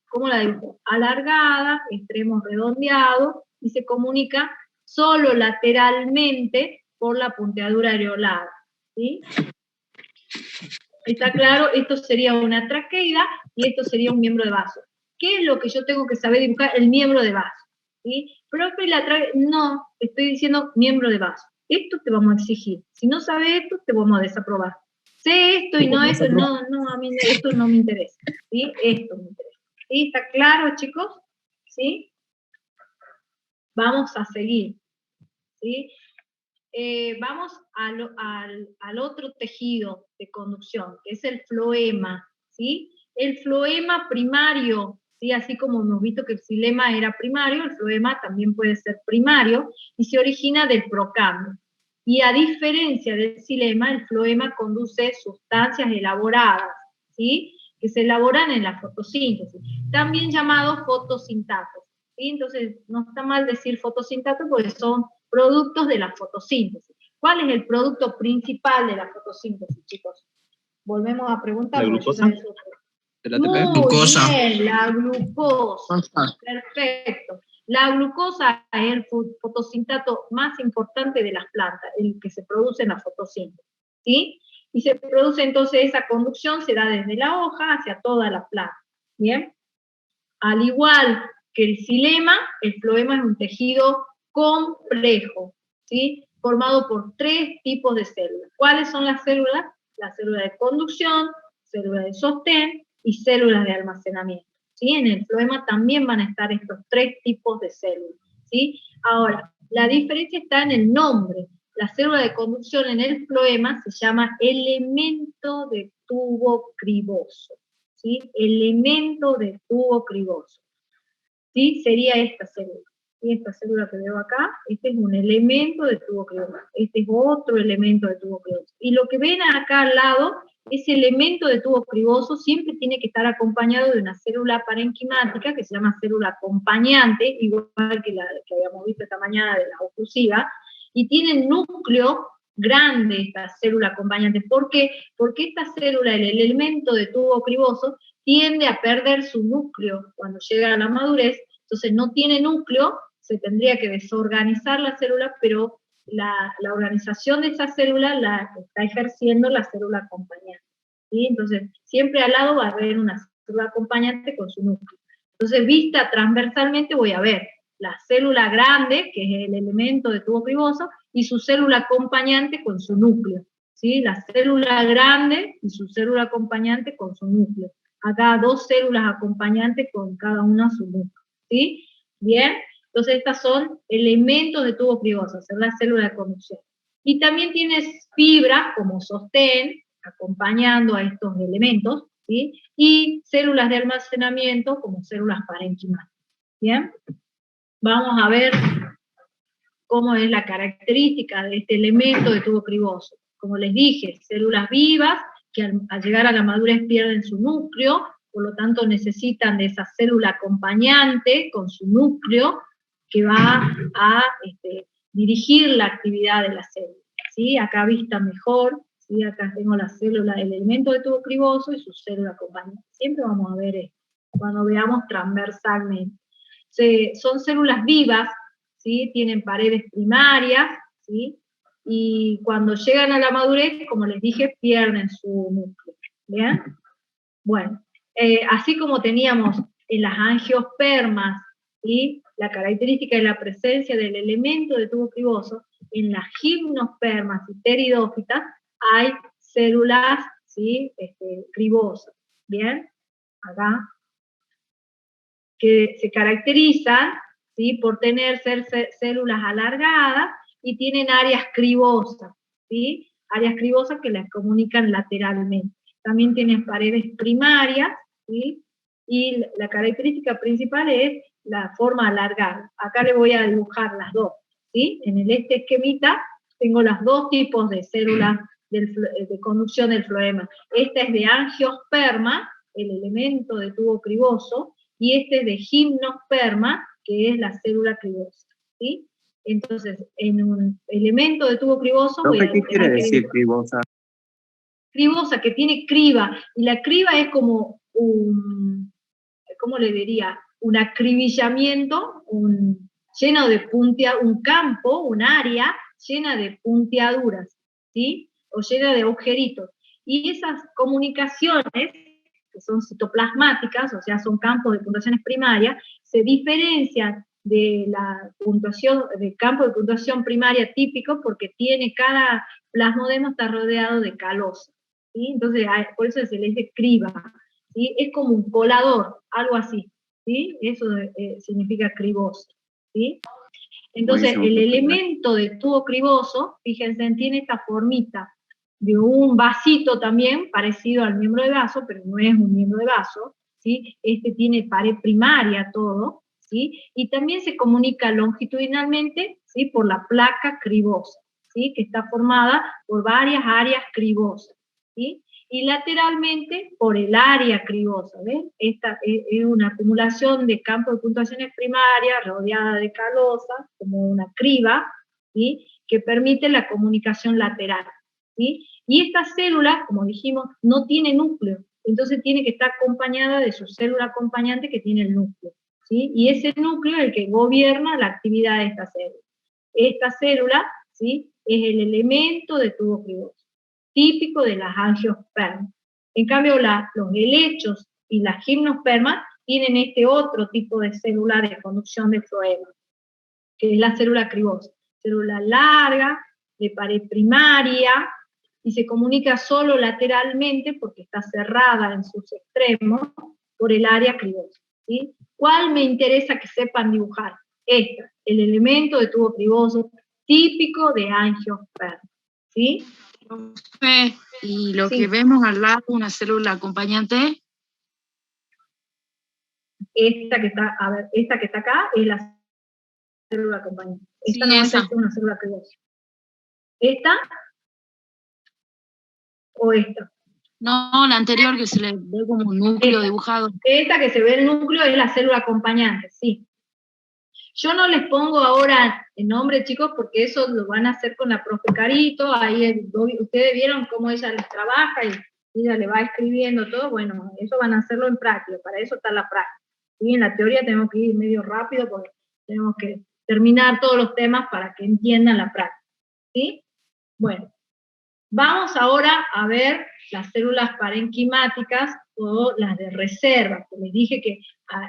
¿cómo la dibujo? Alargada, extremos redondeados, y se comunica solo lateralmente por la punteadura areolada, ¿sí? ¿Está claro? Esto sería una traqueida y esto sería un miembro de vaso. ¿Qué es lo que yo tengo que saber dibujar? El miembro de vaso, ¿sí? Profe, no, estoy diciendo miembro de vaso. Esto te vamos a exigir. Si no sabes esto, te vamos a desaprobar. Sé esto y no esto, no, a mí esto no me interesa, ¿sí? Esto me interesa. ¿Sí? ¿Está claro, chicos? ¿Sí? Vamos a seguir, ¿sí? Vamos al otro tejido de conducción, que es el floema, ¿sí? El floema primario, ¿sí? Así como hemos visto que el xilema era primario, el floema también puede ser primario, y se origina del procambio. Y a diferencia del xilema, el floema conduce sustancias elaboradas, ¿sí? Que se elaboran en la fotosíntesis, también llamados fotosintatos, ¿sí? Entonces, no está mal decir fotosintatos porque son productos de la fotosíntesis. ¿Cuál es el producto principal de la fotosíntesis, chicos? Volvemos a preguntar. ¿La glucosa? Muy bien, la glucosa. Perfecto. La glucosa es el fotosintato más importante de las plantas, el que se produce en la fotosíntesis, ¿sí? Y se produce entonces, esa conducción se da desde la hoja hacia toda la planta, ¿bien? Al igual que el xilema, el floema es un tejido complejo, ¿sí? Formado por 3 tipos de células. ¿Cuáles son las células? La célula de conducción, célula de sostén y células de almacenamiento, ¿sí? En el floema también van a estar estos 3 tipos de células, ¿sí? Ahora, la diferencia está en el nombre. La célula de conducción en el floema se llama elemento de tubo criboso, ¿sí? Elemento de tubo criboso, ¿sí? Sería esta célula. Y esta célula que veo acá, este es un elemento de tubo criboso, este es otro elemento de tubo criboso. Y lo que ven acá al lado, ese elemento de tubo criboso siempre tiene que estar acompañado de una célula parenquimática que se llama célula acompañante, igual que la que habíamos visto esta mañana de la oclusiva, y tiene núcleo grande esta célula acompañante. ¿Por qué? Porque esta célula, el elemento de tubo criboso, tiende a perder su núcleo cuando llega a la madurez, entonces no tiene núcleo, se tendría que desorganizar la célula, pero la organización de esa célula la está ejerciendo la célula acompañante, ¿sí? Entonces, siempre al lado va a haber una célula acompañante con su núcleo. Entonces, vista transversalmente voy a ver la célula grande, que es el elemento de tubo criboso, y su célula acompañante con su núcleo, ¿sí? La célula grande y su célula acompañante con su núcleo. Acá 2 células acompañantes con cada una su núcleo, ¿sí? Bien, entonces estas son elementos de tubo criboso, son las células de conducción. Y también tienes fibras como sostén, acompañando a estos elementos, ¿sí? Y células de almacenamiento como células parenquimales. ¿Bien? Vamos a ver cómo es la característica de este elemento de tubo criboso. Como les dije, células vivas que al llegar a la madurez pierden su núcleo, por lo tanto necesitan de esa célula acompañante con su núcleo que va a dirigir la actividad de la célula. ¿Sí? Acá vista mejor, ¿sí? Acá tengo la célula, el elemento de tubo criboso y su célula acompañante. Siempre vamos a ver esto, cuando veamos transversalmente. Son células vivas, ¿sí? Tienen paredes primarias, ¿sí? Y cuando llegan a la madurez, como les dije, pierden su núcleo. ¿Bien? Bueno, así como teníamos en las angiospermas, ¿sí? La característica de la presencia del elemento de tubo criboso, en las gimnospermas y pteridófitas hay células, ¿sí? Cribosas. ¿Bien? Acá, que se caracterizan, ¿sí? Por tener células alargadas y tienen áreas cribosas, ¿sí? Áreas cribosas que las comunican lateralmente. También tienen paredes primarias, ¿sí? Y la característica principal es la forma alargada. Acá le voy a dibujar las dos, ¿sí? En este esquemita tengo los 2 tipos de células de conducción del floema. Esta es de angiosperma, el elemento de tubo criboso, y este es de gimnosperma, que es la célula cribosa, ¿sí? Entonces, en un elemento de tubo criboso voy a... ¿Qué quiere decir cribosa? Cribosa, que tiene criba, y la criba es como un, ¿cómo le diría? Un acribillamiento, lleno de un campo, un área llena de punteaduras, ¿sí? O llena de agujeritos. Y esas comunicaciones, que son citoplasmáticas, o sea, son campos de puntuaciones primarias, se diferencian de la puntuación, del campo de puntuación primaria típico, porque cada plasmodemo está rodeado de calosa, ¿sí? Entonces, por eso se le dice criba, ¿sí? Es como un colador, algo así, ¿sí? Eso significa cribosa, ¿sí? Entonces, el elemento de tubo criboso, fíjense, tiene esta formita de un vasito también, parecido al miembro de vaso, pero no es un miembro de vaso, ¿sí? Este tiene pared primaria todo, ¿sí? Y también se comunica longitudinalmente, ¿sí? Por la placa cribosa, ¿sí? Que está formada por varias áreas cribosas, ¿sí? Y lateralmente por el área cribosa, ¿ven? Esta es una acumulación de campos de puntuaciones primarias rodeada de calosa, como una criba, ¿sí? Que permite la comunicación lateral, ¿sí? Y esta célula, como dijimos, no tiene núcleo, entonces tiene que estar acompañada de su célula acompañante que tiene el núcleo, ¿sí? Y ese núcleo es el que gobierna la actividad de esta célula. Esta célula, ¿sí? Es el elemento de tubo criboso, típico de las angiospermas. En cambio, los helechos y las gimnospermas tienen este otro tipo de célula de conducción de floema, que es la célula cribosa. Célula larga, de pared primaria, y se comunica solo lateralmente porque está cerrada en sus extremos por el área cribosa, ¿sí? ¿Cuál me interesa que sepan dibujar? Esta, el elemento de tubo criboso típico de angiosperma, ¿sí? Y lo que vemos al lado, una célula acompañante. Esta que está acá es la célula acompañante. Esta no es una célula cribosa. ¿Esta? ¿O esta? No, la anterior que se le ve como un núcleo dibujado. Esta que se ve el núcleo es la célula acompañante, sí. Yo no les pongo ahora el nombre, chicos, porque eso lo van a hacer con la profe Carito, ahí ustedes vieron cómo ella les trabaja y ella le va escribiendo todo, bueno, eso van a hacerlo en práctica, para eso está la práctica. Y en la teoría tenemos que ir medio rápido porque tenemos que terminar todos los temas para que entiendan la práctica. ¿sí? Bueno, vamos ahora a ver las células parenquimáticas o las de reserva, que les dije que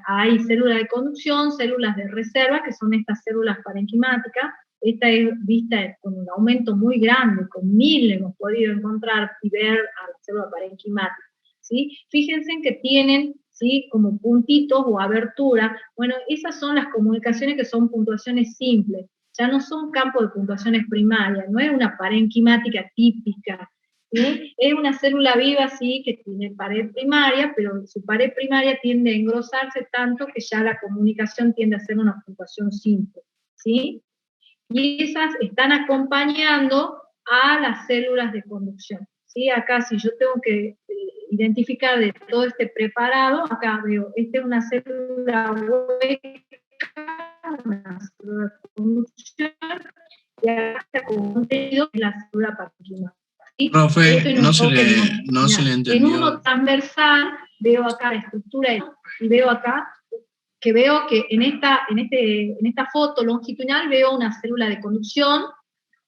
hay células de conducción, células de reserva, que son estas células parenquimáticas. Esta es vista con un aumento muy grande, con 1000 hemos podido encontrar y ver a la célula parenquimática, ¿sí? Fíjense que tienen, ¿sí?, como puntitos o aberturas. Bueno, esas son las comunicaciones que son puntuaciones simples, ya no son campos de puntuaciones primarias, no es una parenquimática típica, ¿sí? Es una célula viva, sí, que tiene pared primaria, pero su pared primaria tiende a engrosarse tanto que ya la comunicación tiende a ser una puntuación simple, ¿sí? Y esas están acompañando a las células de conducción, ¿sí? Acá, si yo tengo que identificar de todo este preparado, acá veo, esta es una célula hueca, una célula de conducción, y acá está contenido en la célula parenquimática. ¿Sí? Profe, no se le entendió. En uno transversal veo acá la estructura y veo acá que veo que en esta foto longitudinal veo una célula de conducción,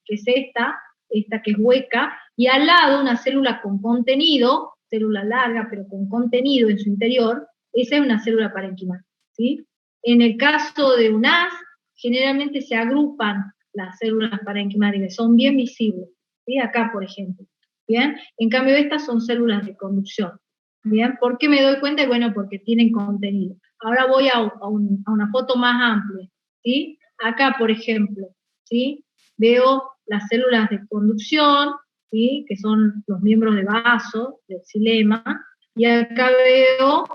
que es esta que es hueca, y al lado una célula con contenido, célula larga pero con contenido en su interior, esa es una célula parenquimática, ¿sí? En el caso de un haz, generalmente se agrupan las células parenquimáticas, son bien visibles, ¿sí? Acá, por ejemplo, ¿bien? En cambio estas son células de conducción, ¿bien? ¿Por qué me doy cuenta? Bueno, porque tienen contenido. Ahora voy a una foto más amplia, ¿sí? Acá, por ejemplo, ¿sí? Veo las células de conducción, ¿sí?, que son los miembros de vaso, del xilema, y acá veo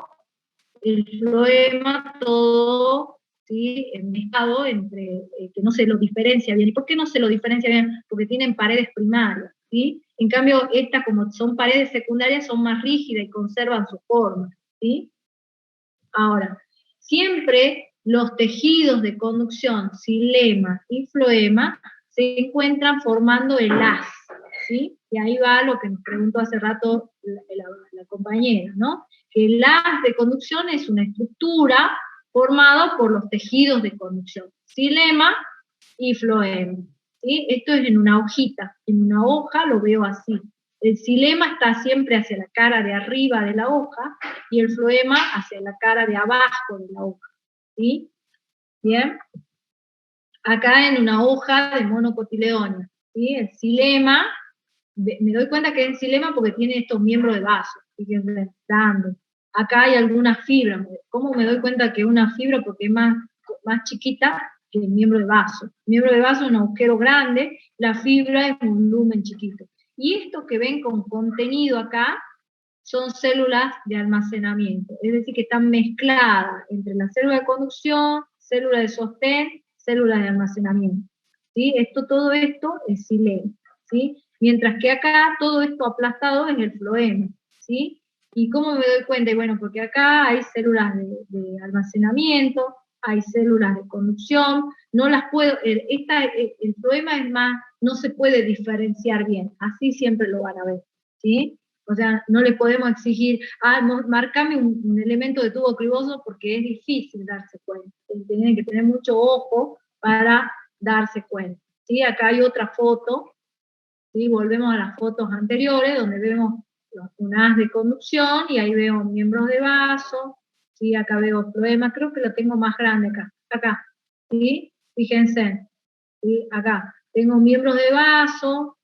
el floema todo, ¿sí?, enmezclado entre, que no se lo diferencia bien. ¿Y por qué no se lo diferencia bien? Porque tienen paredes primarias, ¿sí? En cambio, estas, como son paredes secundarias, son más rígidas y conservan su forma, ¿sí? Ahora, siempre los tejidos de conducción, xilema y floema, se encuentran formando el haz, ¿sí? Y ahí va lo que nos preguntó hace rato la compañera, ¿no? Que el haz de conducción es una estructura formada por los tejidos de conducción, xilema y floema, ¿sí? Esto es en una hojita, en una hoja lo veo así. El xilema está siempre hacia la cara de arriba de la hoja y el floema hacia la cara de abajo de la hoja, ¿sí? Bien. Acá en una hoja de monocotiledónea, ¿sí? El xilema, me doy cuenta que es xilema porque tiene estos miembros de vaso, fíjense, dando. Acá hay algunas fibras. ¿Cómo me doy cuenta que es una fibra? Porque es más chiquita que el miembro de vaso. El miembro de vaso es un agujero grande, la fibra es un lumen chiquito. Y esto que ven con contenido acá son células de almacenamiento, es decir, que están mezcladas entre la célula de conducción, célula de sostén, célula de almacenamiento, ¿sí? Todo esto es xilema, ¿sí? Mientras que acá todo esto aplastado es el floema, ¿sí? ¿Y cómo me doy cuenta? Bueno, porque acá hay células de almacenamiento, hay células de conducción, no las puedo, el floema es más, no se puede diferenciar bien, así siempre lo van a ver, ¿sí? O sea, no le podemos exigir, marcame un elemento de tubo criboso porque es difícil darse cuenta. Tienen que tener mucho ojo para darse cuenta, ¿sí? Acá hay otra foto, ¿sí? Volvemos a las fotos anteriores, donde vemos un haz de conducción, y ahí veo miembros de vaso, ¿sí? Acá veo floema, creo que lo tengo más grande acá, ¿sí? Fíjense, ¿sí? Acá tengo miembros de vaso,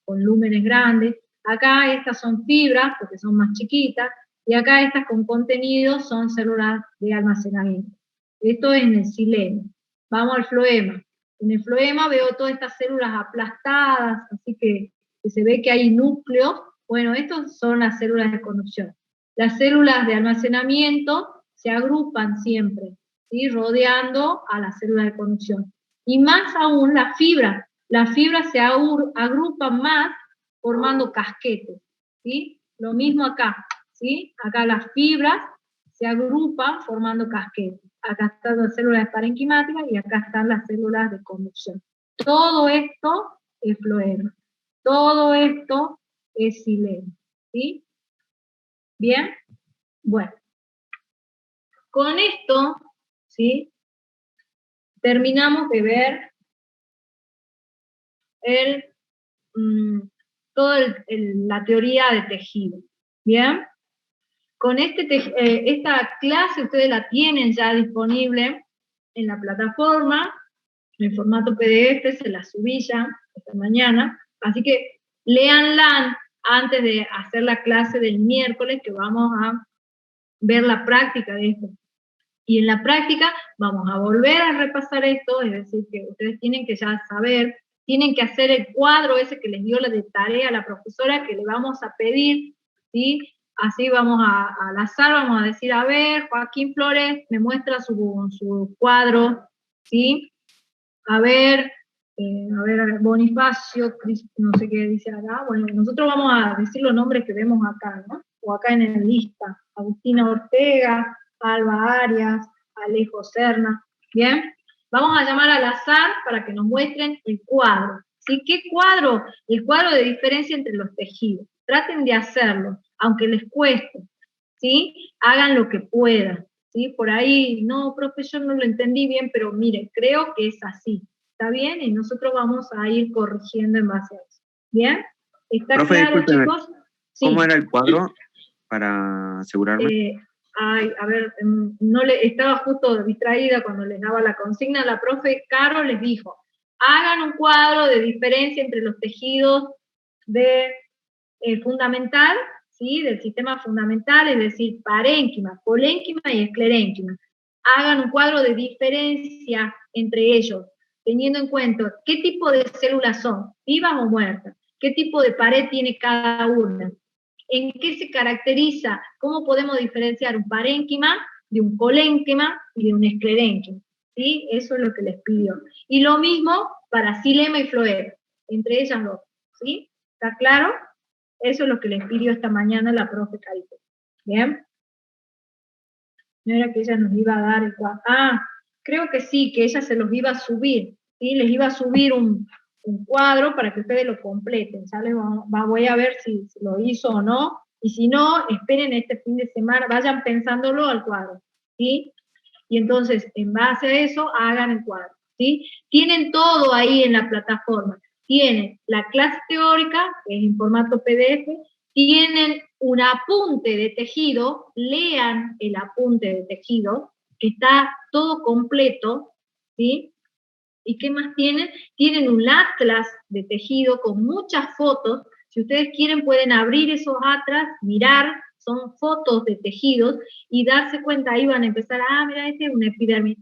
con lúmenes grandes. Acá estas son fibras, porque son más chiquitas, y acá estas con contenido son células de almacenamiento. Esto es en el xilema. Vamos al floema. En el floema veo todas estas células aplastadas, así que se ve que hay núcleos. Bueno, estas son las células de conducción. Las células de almacenamiento se agrupan siempre, ¿sí?, rodeando a la célula de conducción. Y más aún las fibras se agrupan más formando casquetes, ¿sí? Lo mismo acá, ¿sí? Acá las fibras se agrupan formando casquetes. Acá están las células parenquimáticas y acá están las células de conducción. Todo esto es floema. Todo esto es xilema, ¿sí? ¿Bien? Bueno. Con esto, ¿sí?, terminamos de ver toda la teoría de tejido. ¿Bien? Con esta clase ustedes la tienen ya disponible en la plataforma, en formato PDF, se la subí ya esta mañana, así que léanla antes de hacer la clase del miércoles, que vamos a ver la práctica de esto. Y en la práctica vamos a volver a repasar esto, es decir, que ustedes tienen que ya saber, tienen que hacer el cuadro ese que les dio la de tarea a la profesora, que le vamos a pedir, ¿sí? Así vamos al azar, vamos a decir, a ver, Joaquín Flores me muestra su cuadro, ¿sí? A ver, Bonifacio, no sé qué dice acá. Bueno, nosotros vamos a decir los nombres que vemos acá, ¿no? O acá en la lista. Agustina Ortega, Alba Arias, Alejo Serna. ¿Bien? Vamos a llamar al azar para que nos muestren el cuadro. ¿Sí? ¿Qué cuadro? El cuadro de diferencia entre los tejidos. Traten de hacerlo, aunque les cueste. ¿Sí? Hagan lo que puedan. ¿Sí? Por ahí, no, profe, yo no lo entendí bien, pero mire, creo que es así. ¿Está bien? Y nosotros vamos a ir corrigiendo en base a eso. ¿Bien? ¿Está profe, claro, discúlpeme, chicos? Sí. ¿cómo era el cuadro para asegurarme? A ver, estaba justo distraída cuando les daba la consigna. La profe Caro les dijo, hagan un cuadro de diferencia entre los tejidos de fundamental, ¿sí? Del sistema fundamental, es decir, parénquima, colénquima y esclerénquima. Hagan un cuadro de diferencia entre ellos, teniendo en cuenta qué tipo de células son, vivas o muertas, qué tipo de pared tiene cada una, en qué se caracteriza, cómo podemos diferenciar un parénquima de un colénquima y de un esclerénquima, ¿sí? Eso es lo que les pidió. Y lo mismo para xilema y floema, entre ellas dos, ¿sí? ¿Está claro? Eso es lo que les pidió esta mañana la profe Carito. ¿Bien? No era que ella nos iba a dar el cuadro. Creo que sí, que ella se los iba a subir, ¿sí? Les iba a subir un cuadro para que ustedes lo completen. Ya les voy a ver si lo hizo o no, y si no, esperen este fin de semana, vayan pensándolo al cuadro, ¿sí? Y entonces, en base a eso, hagan el cuadro, ¿sí? Tienen todo ahí en la plataforma. Tienen la clase teórica, que es en formato PDF, tienen un apunte de tejido, lean el apunte de tejido, que está todo completo, ¿sí? ¿Y qué más tienen? Tienen un atlas de tejido con muchas fotos. Si ustedes quieren pueden abrir esos atlas, mirar, son fotos de tejidos, y darse cuenta, ahí van a empezar, mira, este es un epidermis,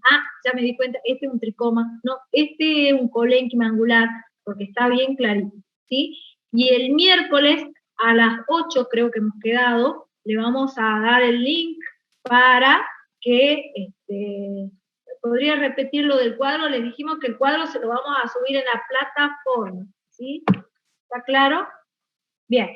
ya me di cuenta, este es un tricoma, no, este es un colénquima angular, porque está bien clarito, ¿sí? Y el miércoles a las 8 creo que hemos quedado, le vamos a dar el link para que, podría repetir lo del cuadro, les dijimos que el cuadro se lo vamos a subir en la plataforma, ¿sí? ¿Está claro? Bien.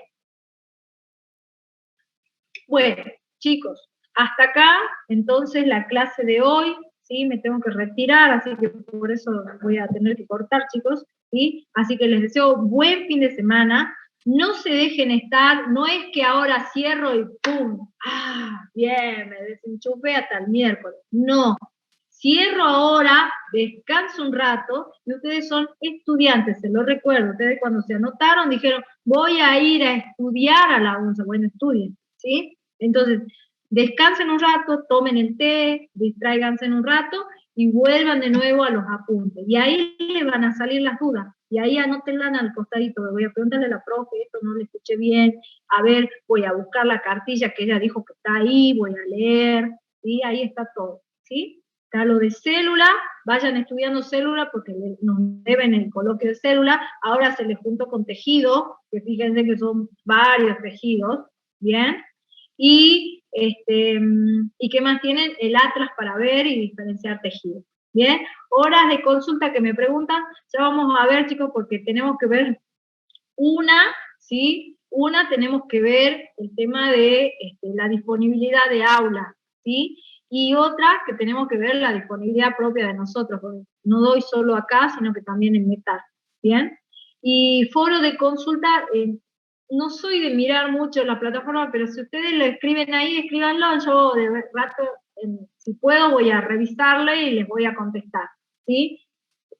Bueno, chicos, hasta acá, entonces, la clase de hoy, ¿sí? Me tengo que retirar, así que por eso voy a tener que cortar, chicos, ¿sí? Así que les deseo buen fin de semana, no se dejen estar, no es que ahora cierro y ¡pum! Bien, me desenchufé hasta el miércoles, no. Cierro ahora, descanso un rato, y ustedes son estudiantes, se lo recuerdo, ustedes cuando se anotaron dijeron, voy a ir a estudiar a la UNSA, bueno, estudien, ¿sí? Entonces, descansen un rato, tomen el té, distráiganse un rato, y vuelvan de nuevo a los apuntes, y ahí les van a salir las dudas, y ahí anótenlas al costadito, voy a preguntarle a la profe, esto no lo escuché bien, a ver, voy a buscar la cartilla que ella dijo que está ahí, voy a leer, ¿sí? Ahí está todo, ¿sí? Está lo de célula, vayan estudiando célula porque nos deben el coloquio de célula, ahora se les juntó con tejido, que fíjense que son varios tejidos, ¿bien? Y ¿qué más tienen? El atlas para ver y diferenciar tejidos, ¿bien? Horas de consulta que me preguntan, ya vamos a ver, chicos, porque tenemos que ver una, ¿sí? Una tenemos que ver el tema de la disponibilidad de aula, ¿sí? Y otra que tenemos que ver la disponibilidad propia de nosotros, porque no doy solo acá, sino que también en Metal, ¿bien? Y foro de consulta, no soy de mirar mucho la plataforma, pero si ustedes lo escriben ahí, escríbanlo, yo de rato, si puedo, voy a revisarlo y les voy a contestar, ¿sí?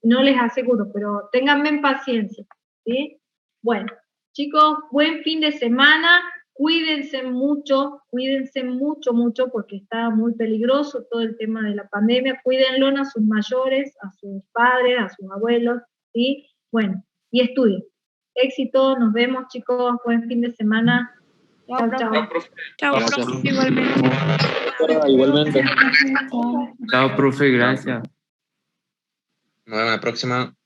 No les aseguro, pero ténganme paciencia, ¿sí? Bueno, chicos, buen fin de semana. Cuídense mucho, mucho, porque está muy peligroso todo el tema de la pandemia. Cuídenlo a sus mayores, a sus padres, a sus abuelos, ¿sí? Bueno, y estudien. Éxito, nos vemos, chicos. Buen fin de semana. Chao, chao. Chao, Gracias. profe, igualmente. Igualmente. Chao, profe, gracias. Nos vemos la próxima.